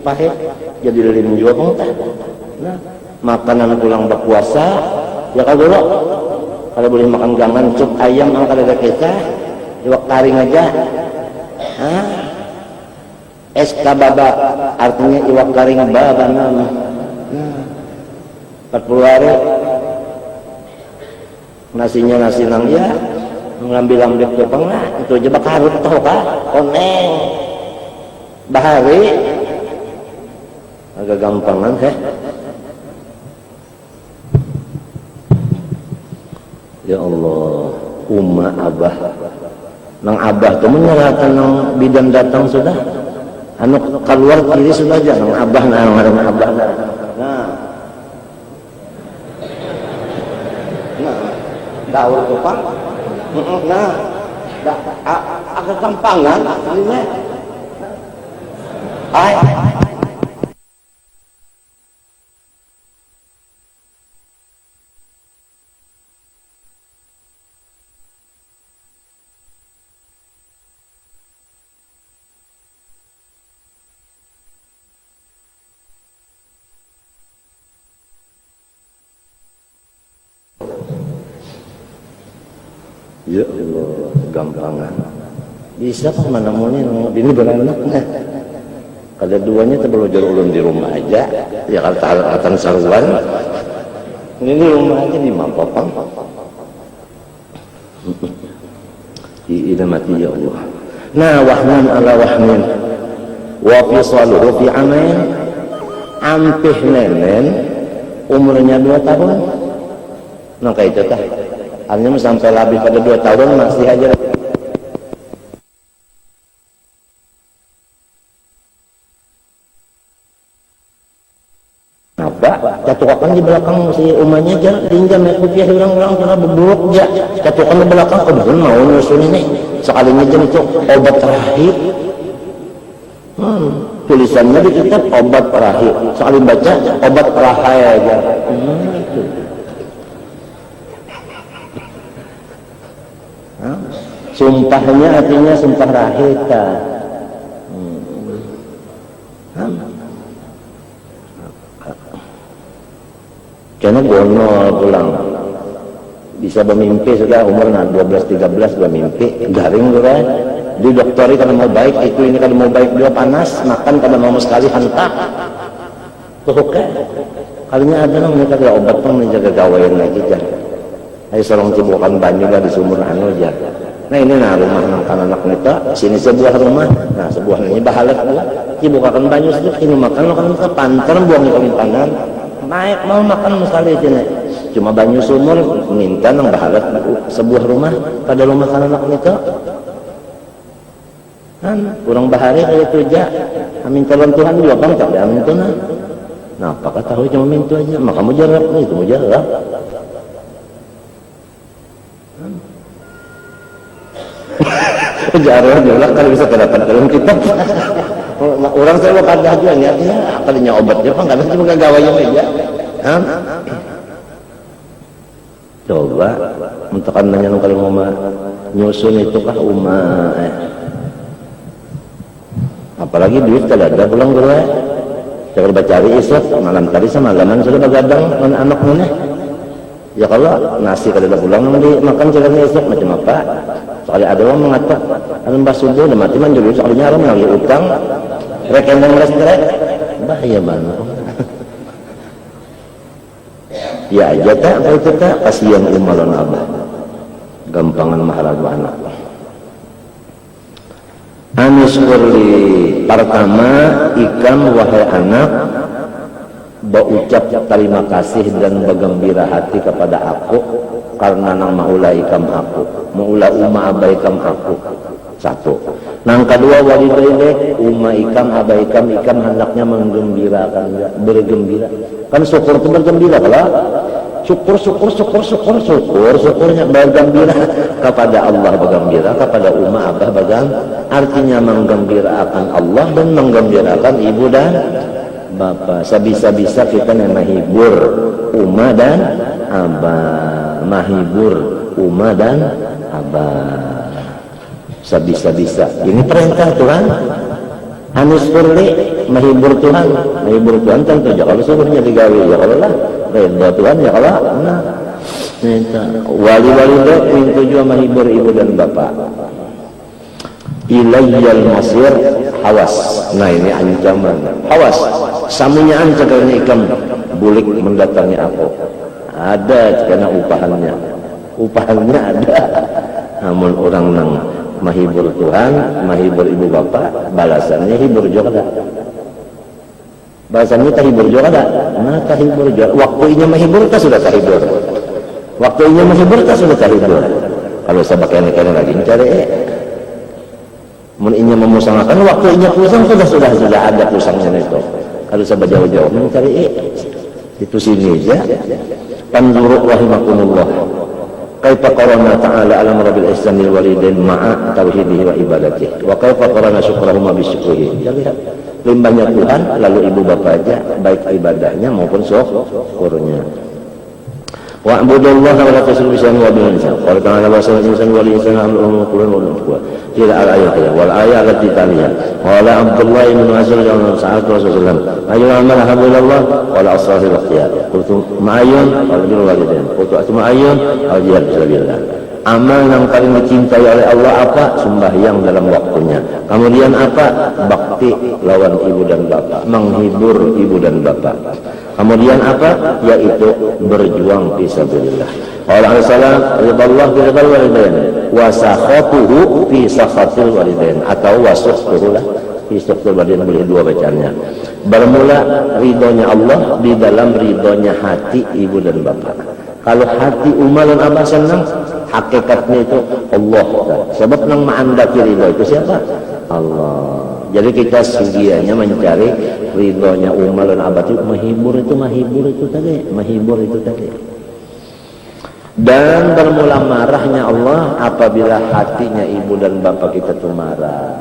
pahit jadi delim juga tah nah makanan pulang berpuasa ya kalau dulu kalau boleh makan gangan sup ayam ang kada ada kisah iwak taring aja es kababa artinya iwak karing baba nama 40 hari nasinya nasi nang ya ngambil tukang lah itu aja bakarut tau kah koneng bahari agak gampangan ya Allah abah nang abah tuh menyerahkan nang bidan datang sudah anu keluar kiri sudah aja nang abah nang abah nah daur tukang nah agak gampangan ini ya Allah gampangan bisa kok menemunya ini beranak nah kada duanya terbelajar ulun di rumah aja ya kata saruan ini di rumah aja di mampapang mati ya Allah nah wahnan ala wahnin wa fisaluhu fi amain ampih nenen umurnya 2 tahun nah kayak itu tah artinya sampai lebih pada 2 tahun masih aja apa catukan di belakang si umanya aja pinjam ya rupiah orang-orang kena beburuk aja catukan di belakang kebetulan mau nyusun ini sekalinya aja itu obat rahib tulisannya di kitab obat rahib sekali baca obat rahai aja itu sumpahnya artinya sumpah rahita karena gonol pulang bisa bermimpi sudah umur 12-13 bermimpi garing luar di doktori kalau mau baik itu ini kalau mau baik dia panas makan kalau mau sekali hantar tuh oke kalinya ada nang mereka ada obat pun menjaga gawain lagi jangan ayo sorong cibukan banyu lah di sumur anu aja nah ini nah rumah anak-anak nita sini sebuah rumah nah sebuah ini bahalat cibukan banyu sedikit ini makan makan ke pantar buang ke limpanan naik mau makan sekali aja nih cuma banyu sumur minta nang bahalat sebuah rumah pada rumah anak nita kan kurang bahari kayak itu aja amin tolong Tuhan juga bang tak amin tuh nah apakah tahu cuma mintu aja maka mau jarab nih itu mau jarab jarang juga kalau bisa terdapat dalam kitab orang saya mau kada aja niatnya kalinya obatnya apa nggak ada cuma gawainya aja coba untuk nanya kalau mau nyusun itu kah apalagi duit kalau ada pulang dulu jangan bacari isap malam tadi semalaman sudah begadang anak mana ya kalau nasi kada ada pulang dimakan jalan isap macam apa soalnya ada orang mengatakan alam basudah udah mati manjur soalnya orang lagi utang rekening restrek bahaya banget ya aja tak kalau kita kasihan umalan abah gampangan mahalan anak anis kurli pertama ikam wahai anak berucap terima kasih dan bergembira hati kepada aku karena nang maula ikam aku, maula uma abaikam aku. Satu. Nang kedua walidailek uma ikam abaikam ikam hendaknya menggembirakan, bergembira. Kan syukur itu bergembira kalau syukurnya bergembira kepada Allah, bergembira kepada umma abah artinya menggembirakan Allah dan menggembirakan ibu dan bapak. Sebisa-bisa kita menghibur umma dan abah, menghibur umma dan abah sebisa-bisa. Ini perintah Tuhan. Anis Furli menghibur Tuhan tentu aja kalau syukurnya digawe ya kalau lah redha Tuhan ya kalau nah wali-wali itu juga menghibur ibu dan bapak. Ilayyal masir hawas. Nah ini ancaman hawas saminya ancaman ikam bulik mendatangi aku ada karena upahannya ada. Namun orang nang menghibur Tuhan, menghibur ibu bapak, balasannya hibur juga. Balasannya tahibur juga. Nah tahibur juga. Waktunya menghibur tak sudah tahibur. Waktunya menghibur tak sudah tahibur. Kalau saya pakai ini lagi mencari Meninya memusangkan waktunya pusang sudah ada pusangnya itu. Kalau saya jauh-jauh mencari itu sini aja. Panzuru rahimakumullah. Kaifa qarana ta'ala alam rabbil ihsanil walidain ma'a tauhidihi wa ibadatihi wa kaifa qarana syukrahuma bisyukrihi. Lihat limbahnya Tuhan lalu ibu bapak aja baik ibadahnya maupun syukurnya. Wa abudullaha wa la tusyriku bihi wa bil insan. Qala ta'ala wa sallallahu wal insana amruhu kullu wa huwa. Ila al-ayat wal ayat allati taliha. Qala Abdullah bin Mas'ud radhiyallahu anhu Rasulullah ayu amal habilallah wal asrafil ikhtiyar. Qultu ma'ayun wal birrul walidain. Qultu ma'ayun al jihad fisabilillah. Amal yang paling dicintai oleh Allah apa? Sembahyang dalam waktunya. Kemudian apa? Bakti lawan ibu dan bapak, menghibur ibu dan bapak. Kemudian apa? Yaitu berjuang fisabilillah. Allah Alaihissalam ridallah fi ridal walidain wa sakhatuhu fi sakhatil walidain atau wasuhtuhu lah fi sakhatil walidain, boleh dua bacaannya. Bermula ridhonya Allah di dalam ridhonya hati ibu dan bapak. Kalau hati umma dan abah senang, hakikatnya itu Allah. Sebab nang ma'andaki ridho itu siapa? Allah. Jadi kita sugianya mencari ridhonya umma dan abah itu menghibur itu tadi. Dan bermula marahnya Allah apabila hatinya ibu dan bapak kita itu marah.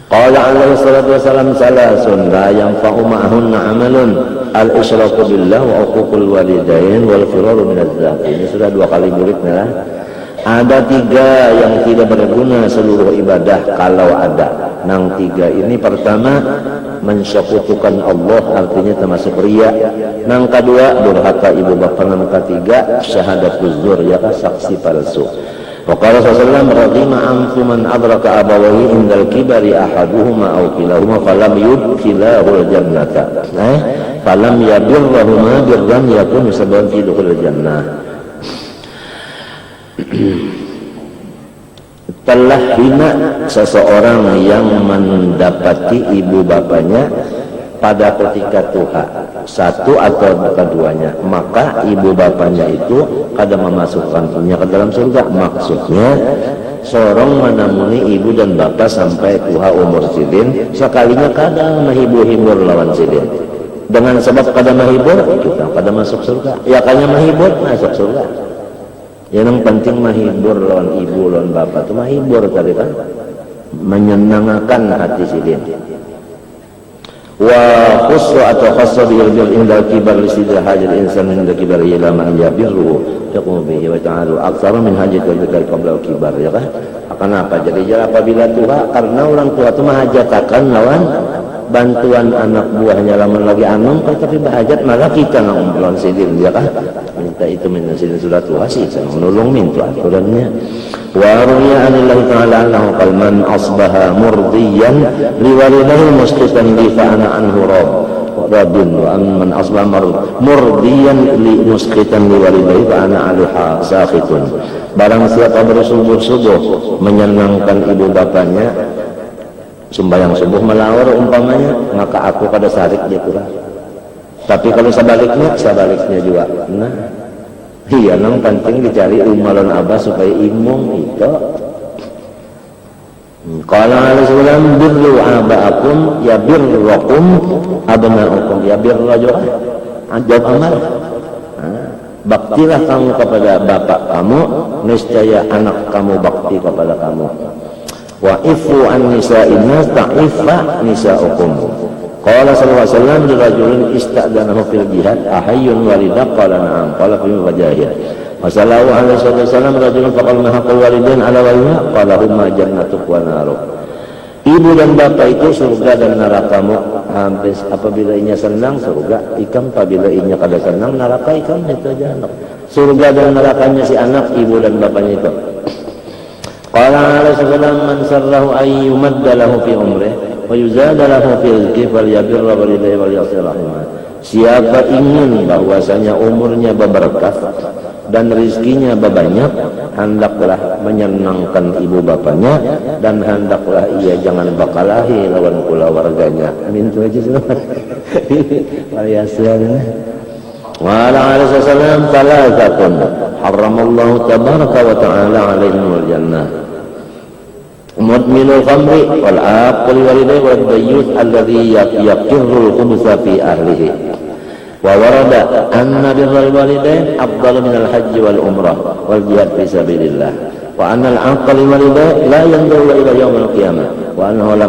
Qala alaihi salatu wasalam salasun la yanfa'u ma'ahunna amalun al-isyraku billah wa uququl walidain wal firaru minaz zati. Ini sudah dua kali muridnya. Ada tiga yang tidak berguna seluruh ibadah kalau ada. Nang tiga ini pertama mensekutukan Allah artinya termasuk riya. Nang kedua durhaka ibu bapa. Nang ketiga syahadatuz zur ya saksi palsu. Waqala sallallahu radhima anfu man adraka abawahi indal kibari ahaduhuma aw kilahuma falam yudkhilahul jannata. Falam yabirrahuma birran yakun sababan fi dukhulil jannah. Telah hina seseorang yang mendapati ibu bapaknya pada ketika tuha satu atau keduanya, maka ibu bapaknya itu kada memasukkannya ke dalam surga. Maksudnya seorang menamuni ibu dan bapak sampai tuha umur sidin, sekalinya kada menghibur lawan sidin. Dengan sebab kada menghibur kita kada masuk surga. Ya kanya menghibur masuk surga. Yang penting menghibur lawan ibu lawan bapak itu menghibur tadi kan, menyenangkan hati sidin. Wa khussu atau khassa bil indal kibar lisidil hajil insan min kibar ila man yabirru taqum bihi wa ta'ala aktsar min hajat wa dzikr qabla kibar ya kan. Akan apa? Jadi apabila tua karena orang tua itu menghajatakan lawan bantuan anak buahnya lamun lagi anum tapi bahajat malah kita ngomong sidin ya kan. Minta itu minta sidin sudah tua sih menolong minta aturannya. Wa ruya anillahi ta'ala annahu qalman asbaha murdiyan liwalidayhi musqitan li fa ana anhu radin wa man asbaha murdiyan li musqitan liwalidayhi fa ana alaiha sakhitun. Barang siapa bersubuh-subuh menyenangkan ibu bapaknya, sembahyang subuh melawar umpamanya, maka aku pada sarik dia kurang. Tapi kalau sebaliknya juga. Nah, Iya nang penting dicari umalon abah supaya imung itu. Qala alaihi salam birru abaakum ya birrukum abnaukum ya birru rajul ajab amal. Baktilah kamu kepada bapak kamu, niscaya anak kamu bakti kepada kamu. Wa ifu an nisa'in nas ta'ifa nisa'ukum. Qala sallallahu alaihi wasallam lirajulin ista'danahu fil jihad ahayyun walida qala na'am qala fi wajahih. Wa sallallahu alaihi wasallam rajulun faqala ma haqqul walidain ala walidayhi qala huma jannatuk wa naruk. Ibu dan bapak itu surga dan nerakamu. Habis apabila inya senang surga, ikam apabila inya kada senang neraka, ikam itu aja anak. Surga dan nerakanya si anak, ibu dan bapaknya itu. Qala alaihi wasallam man sarrahu ay yumadda lahu fi umrihi wa yuzada lahu fi rizqihi falyabirra walidayhi wal yasil rahimah. Siapa ingin bahwasanya umurnya berberkah dan rizkinya berbanyak, hendaklah menyenangkan ibu bapaknya dan hendaklah ia jangan bakalahi lawan kula warganya. Amin tu aja semua. Variasinya. Wa ala alihi wasallam thalathatun haramallahu tabaraka wa ta'ala alaihim wal jannah. Mudminul khamri wal aqul walidayhi wal dayyus alladhi yaqirrul khubutha fi ahlihi. Wa warada anna birrul walidain afdalu minal hajji wal umrah wal jihad fi sabilillah wa anna al-aqli walidain la yanzuru ila yaumil qiyamah wa annahu wa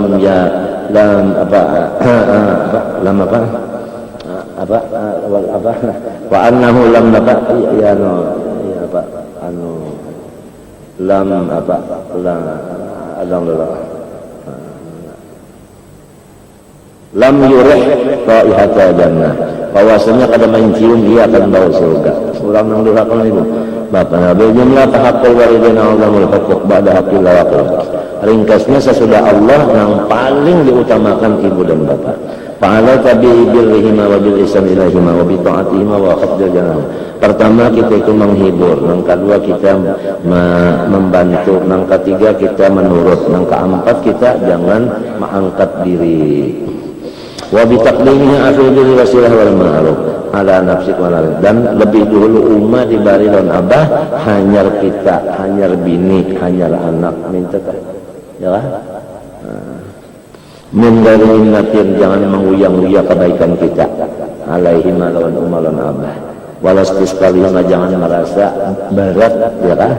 annahu lam yurih raihata jannah, bahwasanya kada mencium dia akan bau surga. Urang nang durhakan ibu bapak nabi jumlah tahaqqul walidain Allahul huquq ba'da haqqil waqil. Ringkasnya sesudah Allah yang paling diutamakan ibu dan bapak. Fa'ala tabi'i birrihima wa bil ihsan ilaihima wa bi ta'atihima wa khafdil janah. Pertama kita itu menghibur, yang kedua kita membantu, yang ketiga kita menurut, yang keempat kita jangan mengangkat diri. Wa bi taqdimihi afdhil wasilah wal ma'ruf ala nafsik wal alim. Dan lebih dulu ummah dibari lawan abah, hanyar kita, hanyar bini, hanyar anak minta ya kan? Min dari minnatin, jangan menguyang-uyang kebaikan kita alaihi lawan ummah lawan abah. Walastis kalian jangan merasa berat ya kan?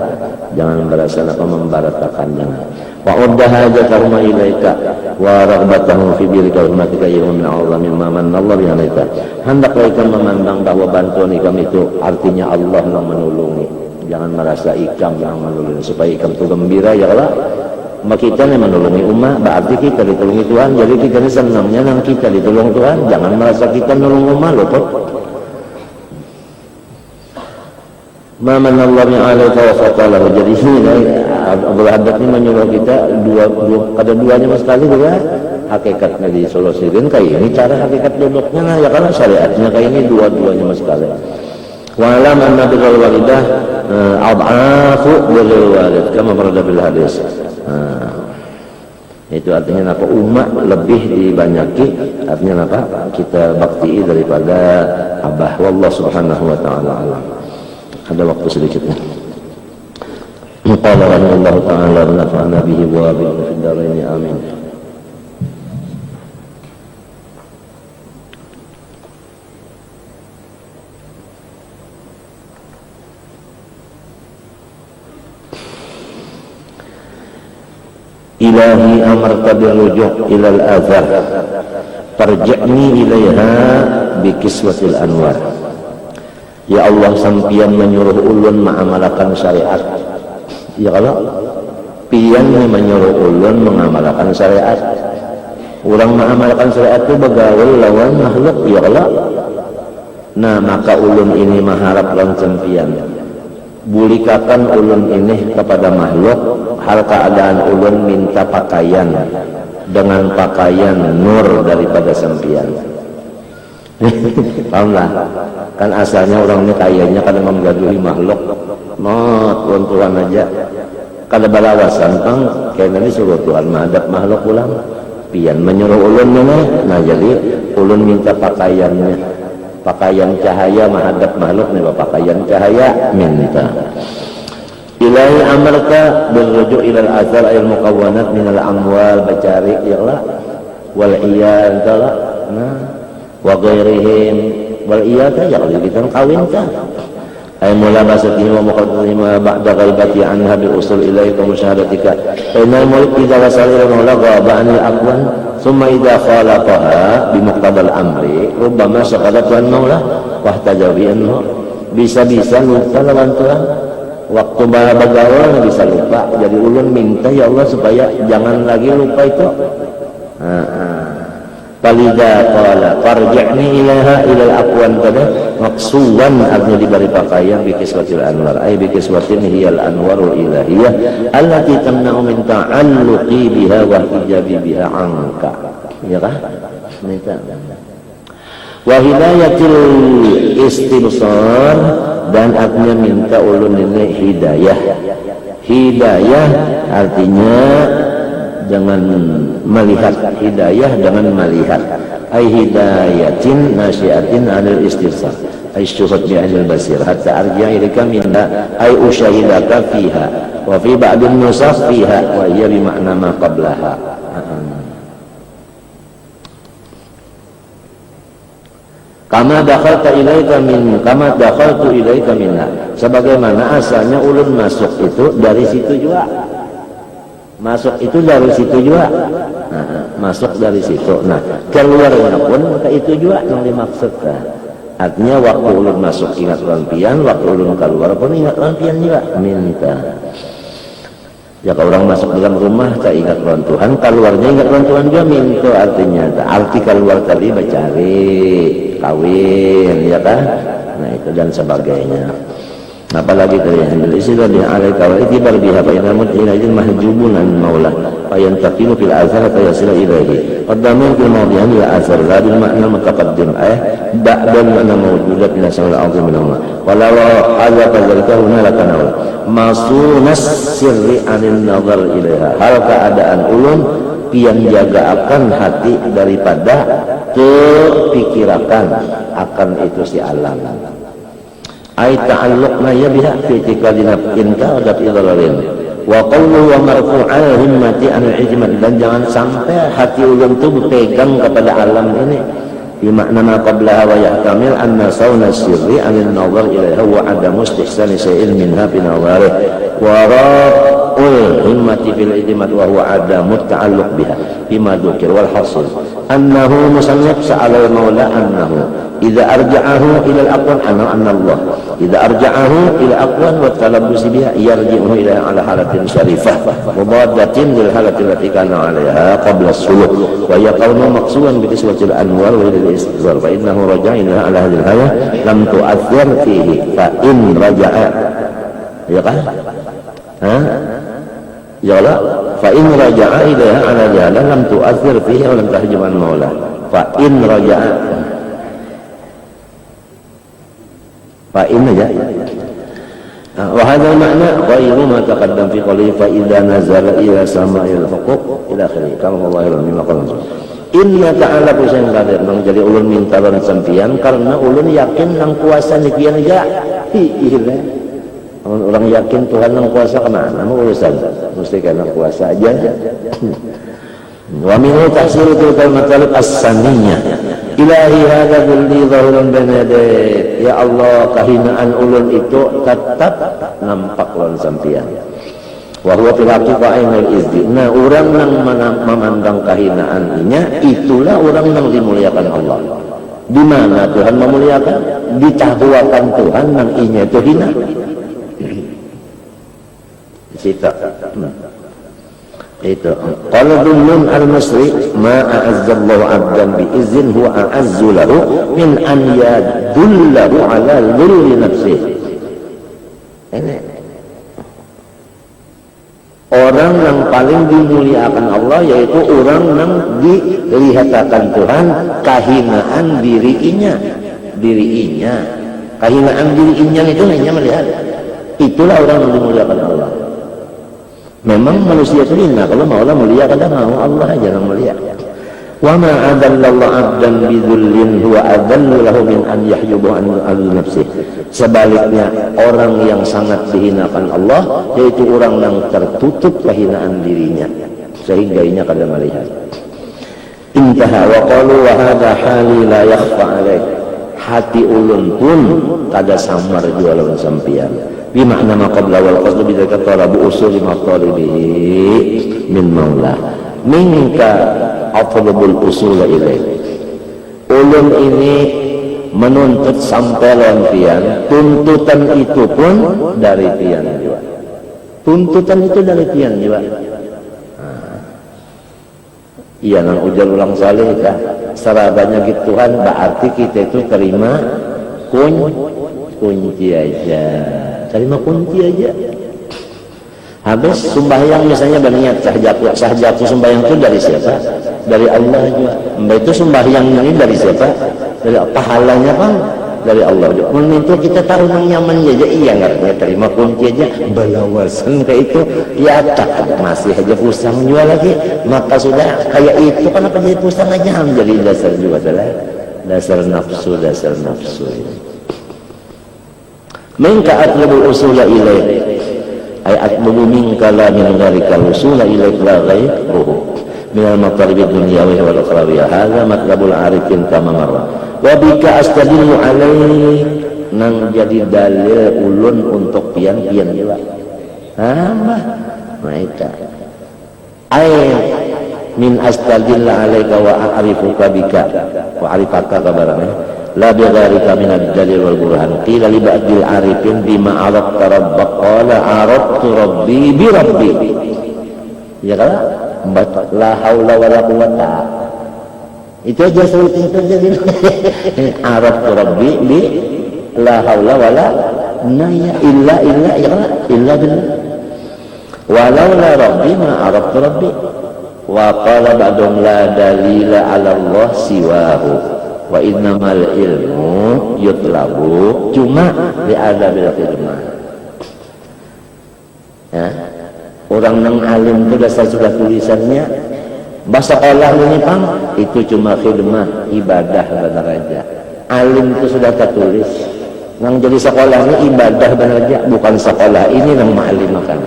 Jangan merasa apa membaratakan, jangan. Wa udda hajatahuma ilaika wa raghbatahum fi birrika wa rahmatika ya min Allah mimma manallahu bi alaika. Hendaklah ikam memandang bahwa bantuan ikam itu artinya Allah yang menolongi. Jangan merasa ikam yang menolongi, supaya ikam itu gembira ya Allah. Kita yang menolongi umat, berarti kita ditolongi Tuhan. Jadi kita ini senangnya nang kita ditolong Tuhan. Jangan merasa kita nolong umat loh toh. Ma manallahu bi alaika wa fatalahu. Jadi ini Abdul Haddad ini menyuruh kita ada duanya mas sekali juga. Hakikatnya di Solo Sirin kayak ini, cara hakikat duduknya nah, ya karena syariatnya kayak ini dua-duanya mas sekali. Wa alam anna birrul walidah ad'afu birrul walid kama warada bil hadis. Itu artinya apa? Umat lebih dibanyaki, artinya apa? Kita bakti daripada abah. Wallahu subhanahu wa ta'ala alam. Ada waktu sedikitnya. Qala rahimahullahu ta'ala wa nafa'ana bihi wa bihi fid dharain amin. Ilahi amarta birruju' ilal azhar farji'ni ilaiha bikiswatil anwar. Ya Allah, sampian menyuruh ulun mengamalkan syariat. Ya Allah, pian menyuruh ulun mengamalkan syariat. Orang mengamalkan syariat itu begaul lawan makhluk ya Allah. Nah maka ulun ini mengharap lawan sampian. Bulikakan ulun ini kepada makhluk hal keadaan ulun minta pakaian dengan pakaian nur daripada sampian. Pahamlah, kan asalnya orang ini kayaknya kadang menggaduhi makhluk, Tuhan aja kada balawasan pang kayaknya disuruh Tuhan menghadap makhluk ulang pian menyuruh ulun ini. Nah jadi ulun minta pakaiannya pakaian cahaya menghadap makhluk nih pakaian cahaya minta. Ilahi amarka berrujuk ilal azal ayat mukawanat minal amwal bacari ya Allah wal iyad tala nah wa ghairihim wal iyad ya kalau kita kawin kan ay mula basatihi wa muqaddimih ba'da ghaibati anha bil usul ilaika musyahadatika inal mulk idza wasala ila maula ghaba anil aqwan thumma idza khalaqaha bi muqtadal amri rubbama saqadat wan maula wa tajawi anhu bisa-bisa lupa lawan Tuhan waktu bagaul bisa lupa jadi ulun minta ya Allah supaya jangan lagi lupa itu Palida qala farji'ni ilaha ilal aqwan tada maksuwan artinya diberi pakaian bikiswatil anwar ay bikiswatin hiyal anwarul ilahiyah allati tamna'u min ta'alluqi biha wa hijabi biha anka ya kah minta wa hidayatil istibsar dan artinya minta ulun ini hidayah artinya jangan melihat hidayah dengan melihat ay hidayatin nasyiatin anil istifsar ay syuhud bi'anil basir hatta arji'a ilika minha ay usyahidaka fiha wa fi ba'din nusakh fiha wa hiya bimakna ma qablaha kama dakhaltu ilaika minha sebagaimana asalnya ulun masuk itu dari situ juga masuk itu dari situ juga masuk dari situ nah keluarnya pun ke itu juga yang dimaksudkan artinya waktu ulun masuk ingat lampian waktu ulun keluar pun ingat lampian juga minta ya kalau orang masuk dalam rumah tak ingat lawan Tuhan keluarnya ingat lawan Tuhan juga minta artinya arti keluar tadi bacari kawin ya kan nah itu dan sebagainya apalagi dari hamil istilah di alai kawai tibar biha fa inna mudhina idin mahjubun an maula fa yantaqimu fil azhar fa yasila ilaihi qaddamu fil mawdi'an ila azhar la bil ma'na mutaqaddim ba'da ma'na mawjudat min asal azim min Allah walau hadza kadzalika hunalaka naula masunas sirri anin nazar ilaiha hal keadaan ulun pian jaga akan hati daripada kepikirakan akan itu si alam ay ta'alluqna ya biha fi itikadina inka adat idhararin wa qawlu wa marfu'al himmati anil ijmat dan jangan sampai hati ulun itu berpegang kepada alam ini bimakna ma qablaha wa yahtamil anna sawna sirri anil nazar ilaiha wa adamu istihsani syai'in minha fi nazarih wa ra'ul himmati fil ijmat wa huwa adamu ta'alluq biha bima dzukir wal hasil annahu musannif sa'ala maula annahu idza arja'ahu ila al-aqwan anna Allah idza arja'ahu ila aqwan wa talabbus biha yarji'uhu ila ala halatin syarifah mubadatin lil halati allati kana 'alaiha qabla as-suluk wa yaqawnu maqsudan bi tiswatil anwar wa lil istizar fa innahu raja'ina ala hadhihi al-hayah lam tu'athir fihi fa in raja'a ya kan ya la fa in raja'a ilaiha ala jalan lam tu'athir fihi wa lam tahjum an maula fa in raja'a fa'in aja wa hadha makna ghairu ma taqaddam fi qawli fa idza nazala ila sama'il huquq ila akhirih kama Allah mimma qala inna ta'ala kusan qadir nang jadi ulun minta lan sampian karena ulun yakin nang kuasa nikian aja iya orang yakin Tuhan nang kuasa kemana mau urusan mesti kan nang kuasa aja wa minhu tahsilu tilkal matalib as-saniyah ilahi hadza kulli dhahirun baina yaday ya Allah kahinaan ulun itu tetap nampak lawan sampeyan wa huwa fil haqiqah ainul izzi nah orang yang memandang kahinaannya itulah orang yang dimuliakan Allah di mana Tuhan memuliakan ditahuakan Tuhan yang inya itu hina di situ itu qala dunnun al-masri ma a'azzallahu 'abdan bi izzin huwa a'azzu lahu min an yadullahu 'ala dhulli nafsihi ini orang yang paling dimuliakan Allah yaitu orang yang dilihatkan Tuhan kahinaan dirinya kahinaan dirinya itu hanya melihat itulah orang yang dimuliakan Allah. Memang manusia itu hina kalau mau Allah mulia kadang mau Allah aja yang mulia Wa ma adallallahu 'abdan bidzullin huwa adallu lahu min an yahyubu an nafsih. Sebaliknya, orang yang sangat dihinakan Allah yaitu orang yang tertutup kehinaan dirinya sehingga inya kada melihat. Intaha wa qalu wa hadha hali la yakhfa alaih. Hati ulun pun kada samar jua lawan sampian. Bi makna ma qabla wal qasdu bi dzalika talabu usuli matalibihi min maulah. Minka atlubul usula ilaih. Ulun ini menuntut sampai lawan pian, tuntutan itu pun dari pian juga. Tuntutan itu dari pian juga. Iya nang ujar ulang salih kah serabanya gitu Tuhan, berarti kita itu terima kunci aja, terima kunci aja. Habis sembahyang misalnya berniat sahjaku sembahyang itu dari siapa? Dari Allah juga. Mbak itu sembahyang ini dari siapa? Dari pahalanya kan dari Allah juga. Itu kita tahu yang nyaman aja, iya nggak terima kunci aja. Balawasan kayak itu ya tak masih aja pusang juga lagi. Maka sudah kayak itu kan apa jadi pusang aja menjadi dasar juga dasar nafsu ini. Minka atlubul usula ilaih. Ay atlubu minka la min gharika usula ilaik la ghairuhu min al-matalib ad-dunyawiyah wal ukhrawiyah. Hadza matlabul arifin kama marra. Wa bika astadillu alaik. Nang jadi dalil ulun untuk pian juga. Maita. Ay min astadilla alaika wa a'rifuka bika wa arifaka kabarana. La bigharika min ad-dalil wal burhan. Qila li ba'dil arifin bima arafta rabbak qala araftu rabbi bi rabbi. Ya kan? La haula wala quwata. Itu aja sulit itu jadi. Araftu rabbi bi la haula wala naya illa ya kan? Illa billah. Walau la rabbi ma araftu rabbi. Wa qala ba'dhum la dalila 'ala Allah siwahu. Wa innamal ilmu yutlabu cuma bi'adabil khidmah. Ya. Orang nang alim itu dasar sudah tulisannya bahasa Allah ini pang itu cuma khidmah ibadah benar aja. Alim itu sudah tertulis. Nang jadi sekolah ini ibadah benar aja, bukan sekolah ini nang ma'alim makan.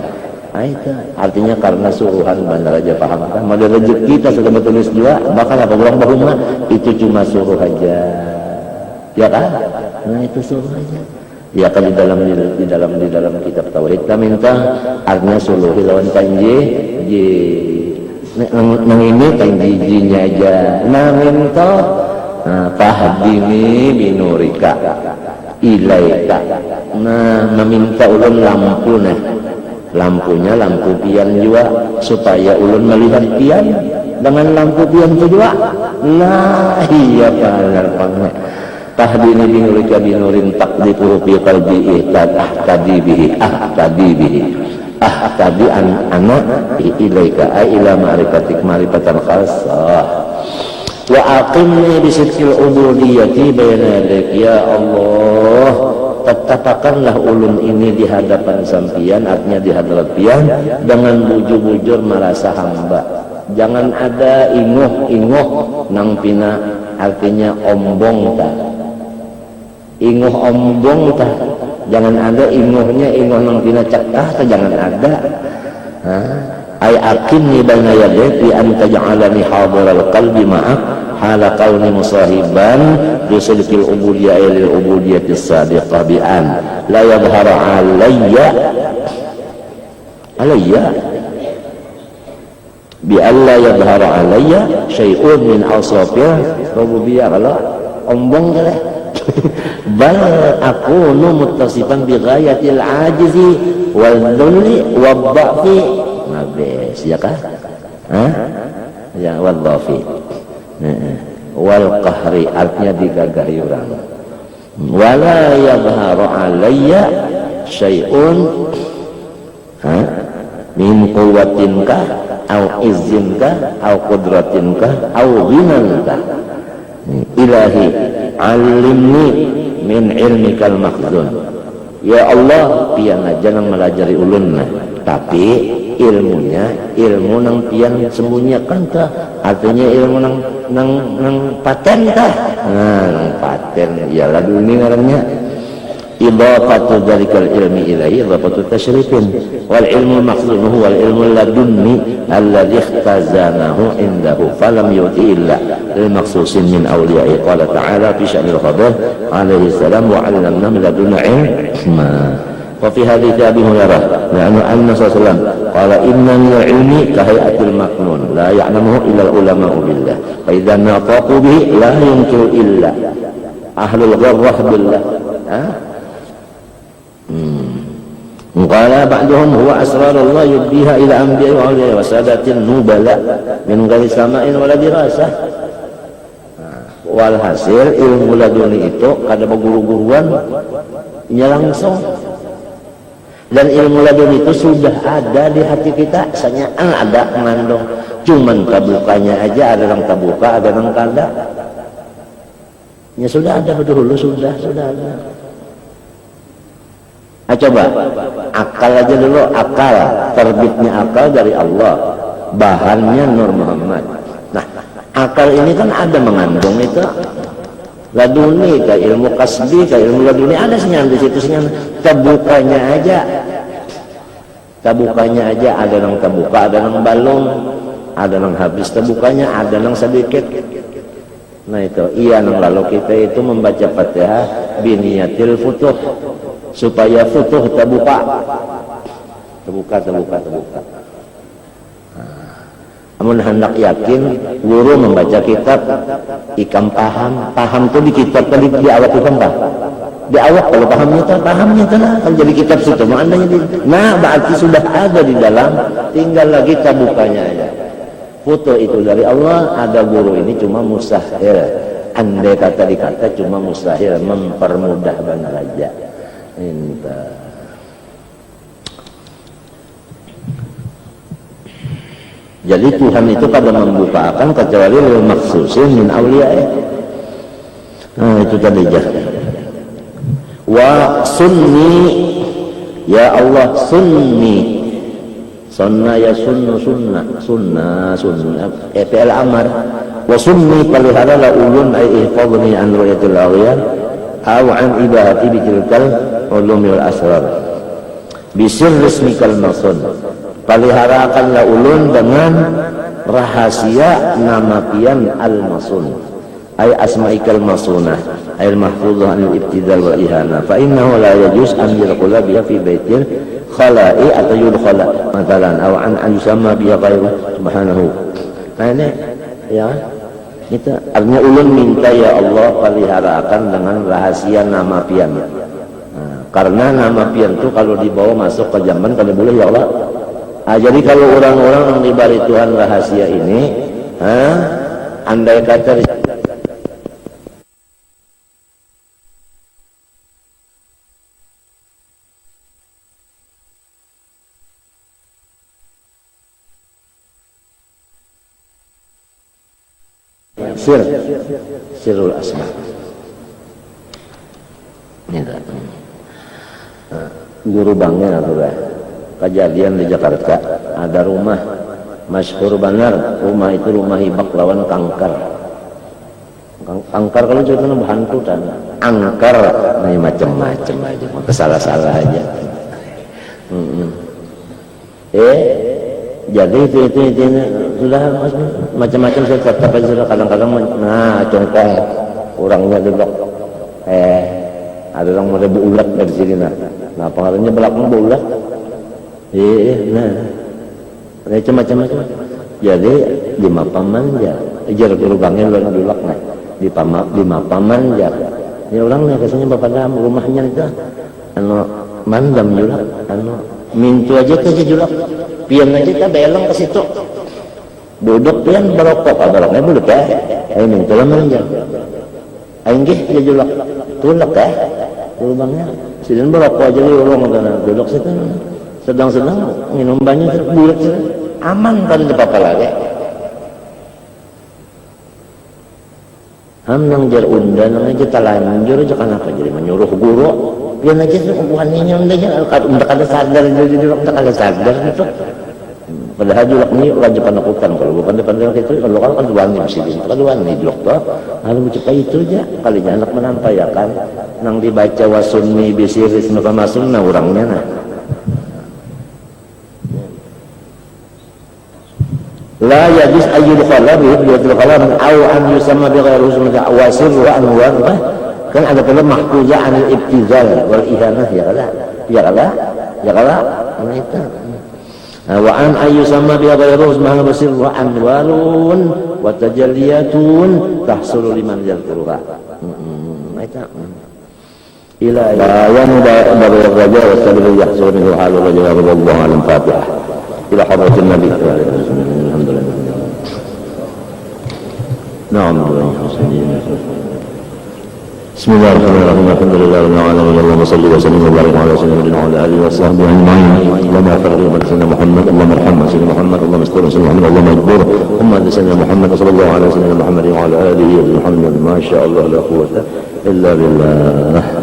Itu artinya karena suruhan benar aja, paham kan? Model rezeki kita sudah bertulis juga, bahkan apa orang bahuma itu cuma suruh aja, ya kan? Nah itu suruh aja. Ya kan di dalam kitab tauhid kita minta artinya suruh lawan kanji nang ini kanji-jinya aja. Nah minta fahdini binurika ilaika. Nah meminta ulun lampu nah. Lampunya lampu pian juga supaya ulun melihat pian dengan lampu pian itu juga. Nah iya benar banget. Tahdini binurika binurin taqdifuhu fi qalbi ahtadi bihi ahtadi anak ilaika ay ila ma'rifatik ma'rifatan khassah wa aqimni bisidqil ubudiyyati baina yadik ya Allah. Tetapkanlah ulun ini di hadapan sampian, artinya di hadapan pian dengan bujur-bujur merasa hamba. Jangan ada inguh nang pina artinya ombong ta. Inguh ombong ta. Jangan ada inguh nang pina cekah ta, jangan ada. Ay aqimni baina yadik bi an taj'alani hadiral qalbi ma'ak hala kauni musahiban bisidqil ubudiyyah lil ubudiyyatis sadiqah bi an la yadhharu alayya bi alla yadhharu alayya syai'un min awsafir rububiyyah. Kalau ombong kali bal akunu muttasifan bi ghayatil ajizi wal dhulli wad dha'fi. Habis ya kah? Ya wal dhafi wal qahri artinya digagahi orang. Wala yadhharu alayya syai'un min quwwatinka au izzinka au qudratinka au ghinanka. Ilahi alimni min ilmikal makhzun Ya Allah pian aja nang melajari ulun nah, tapi ilmunya ilmu nang pian sembunyikan tah, artinya ilmu nang paten tah. Nah, nang paten iyalah dunia ngarannya idafatu dzalikal ilmi ilaihi idafatu tasyrifin wal ilmu maqsudun huwa al ilmu ladunni alladhi ikhtazanahu indahu falam yuti illa lil maqsusin min awliya'i qala ta'ala fi sya'nil khadir alaihi salam wa 'allamna min ladunna ilma. Wa fi hadits Abi Hurairah anna sallallahu qala inna min ilmi ka hayatil maknun la ya'lamuhu illa al ulama'u billah fa idza nafaqu bihi la yunkiru illa ahlul gharrah billah. Qala ba'duhum huwa asrarullah yubdiha ila anbiya'i wa awliya'i wa sadatin nubala min ghairi sama'in wala dirasah. Walhasil ilmu laduni itu kada guru-guruan nya langsung, dan ilmu laduni itu sudah ada di hati kita, sanyaan ada ngandung, cuman tabukanya aja ada yang tabuka ada yang kada ya sudah ada dulu, sudah ada. Coba akal aja dulu, akal terbitnya akal dari Allah, bahannya Nur Muhammad. Nah, akal ini kan ada mengandung itu laduni, ke ilmu kasbi, ke ilmu laduni ada senyam di situ, senyam tabukanya aja ada yang tabuka, ada yang balong, ada yang habis tabukanya, ada yang sedikit. Nah itu iya nang lalu kita itu membaca Fatihah biniyatil futuh supaya futuh terbuka. Namun hendak yakin guru membaca kitab ikam paham tuh di kitab tadi di awal ikam di awal kalau pahamnya telah kan jadi kitab situ maknanya nah berarti sudah ada di dalam, tinggal lagi tabukanya aja. Foto itu dari Allah, ada guru ini cuma mustahil, andai kata dikata cuma mustahil, mempermudah benar aja. Jadi Tuhan itu kada membukakan kecuali lil maksusin min awliya'i. Nah itu tadi jah. Wa sunni, ya Allah sunni. Sunnah ya sunnah fi'il amar. Wa sunni palihara la ulun ay ihfadni an ru'yatil awliya aw an ibahati bitilkal ulumil asrar bisir resmikal masun. Paliharakanlah ulun dengan rahasia nama pian al-masun ay asma'ikal masunah ay al-mahfudhah anil ibtidal wal ihana fa innahu la yajuz an yadkhula biha fi baitil khala'i atau yudkhala matalan aw an yusamma biha ghairu subhanahu. Nah ini ya kita artinya ulun minta ya Allah peliharakan dengan rahasia nama pian. Nah, karena nama pian itu kalau dibawa masuk ke zaman kada boleh ya Allah. Jadi kalau orang-orang yang diberi Tuhan rahasia ini, andai kata sirul asma. Ini guru bangnya atau kejadian di Jakarta ada rumah masyhur benar, rumah itu rumah hibak lawan kanker kalau ceritanya berhantu dan angker, nah macam-macam aja, kesalah-salah aja. Jadi itu sudah macam-macam saya tetap aja sudah kadang-kadang nah contoh orangnya duduk ada orang mau ulat dari sini nah pengaruhnya belakang ulat. Nah, macam-macam. Jadi di Mapamanja, jar gerubangnya luar dulak nah, di Mapamanja. Ini orang nih kesannya bapak dalam rumahnya itu, mandam julak, mintu aja ke julak, pian aja kita belong ke situ, duduk pian berokok, baroknya duduk mintu lah manja, enggih dia julak, tulak gerubangnya, sidin berokok aja di urung duduk situ. Sedang-sedang minum banyak bulat aman kan tidak apa-apa lagi. Ham nang jar undan nang aja talanjur aja kenapa jadi menyuruh guru Yan aja tuh bukan yang dia kalau udah kada sadar jadi udah kada sadar gitu. Padahal juga ni wajib penakutan kalau bukan pandai itu kalau kan wani mesti kan wani dokter lalu cepat itu aja kalinya anak menampayakan nang dibaca wasunni bisiris maka masukna orangnya nah. La yajuz ayyul khala bi yadul kalam aw an yusamma bi ghairi husni wasir wa anwar kan ada pula mahfuzah anil ibtizal wal ihanah ya kala nah itu wa an ayyusamma bi ghairi husni basir wa anwarun wa tajalliyatun tahsulu liman yadhkuruha itu ila yang dari raja wa sallallahu yahsunu halu wa jawaballahu alam fatihah ila hadratin nabi alhamdulillah na'am Bismillahirrahmanirrahim. Alhamdulillahirabbil alamin. Allahumma shalli wa sallim wa barik ala sayyidina wa ala alihi wa sahbihi ajma'in. Allahumma farrij bi sayyidina Muhammad, Allahumma arham sayyidina Muhammad, Allahumma astur sayyidina Muhammad, Allahumma ajbur umma sayyidina Muhammad sallallahu alaihi wa sallam Muhammad wa ala alihi wa sahbihi. Ma sha Allah la quwwata illa billah.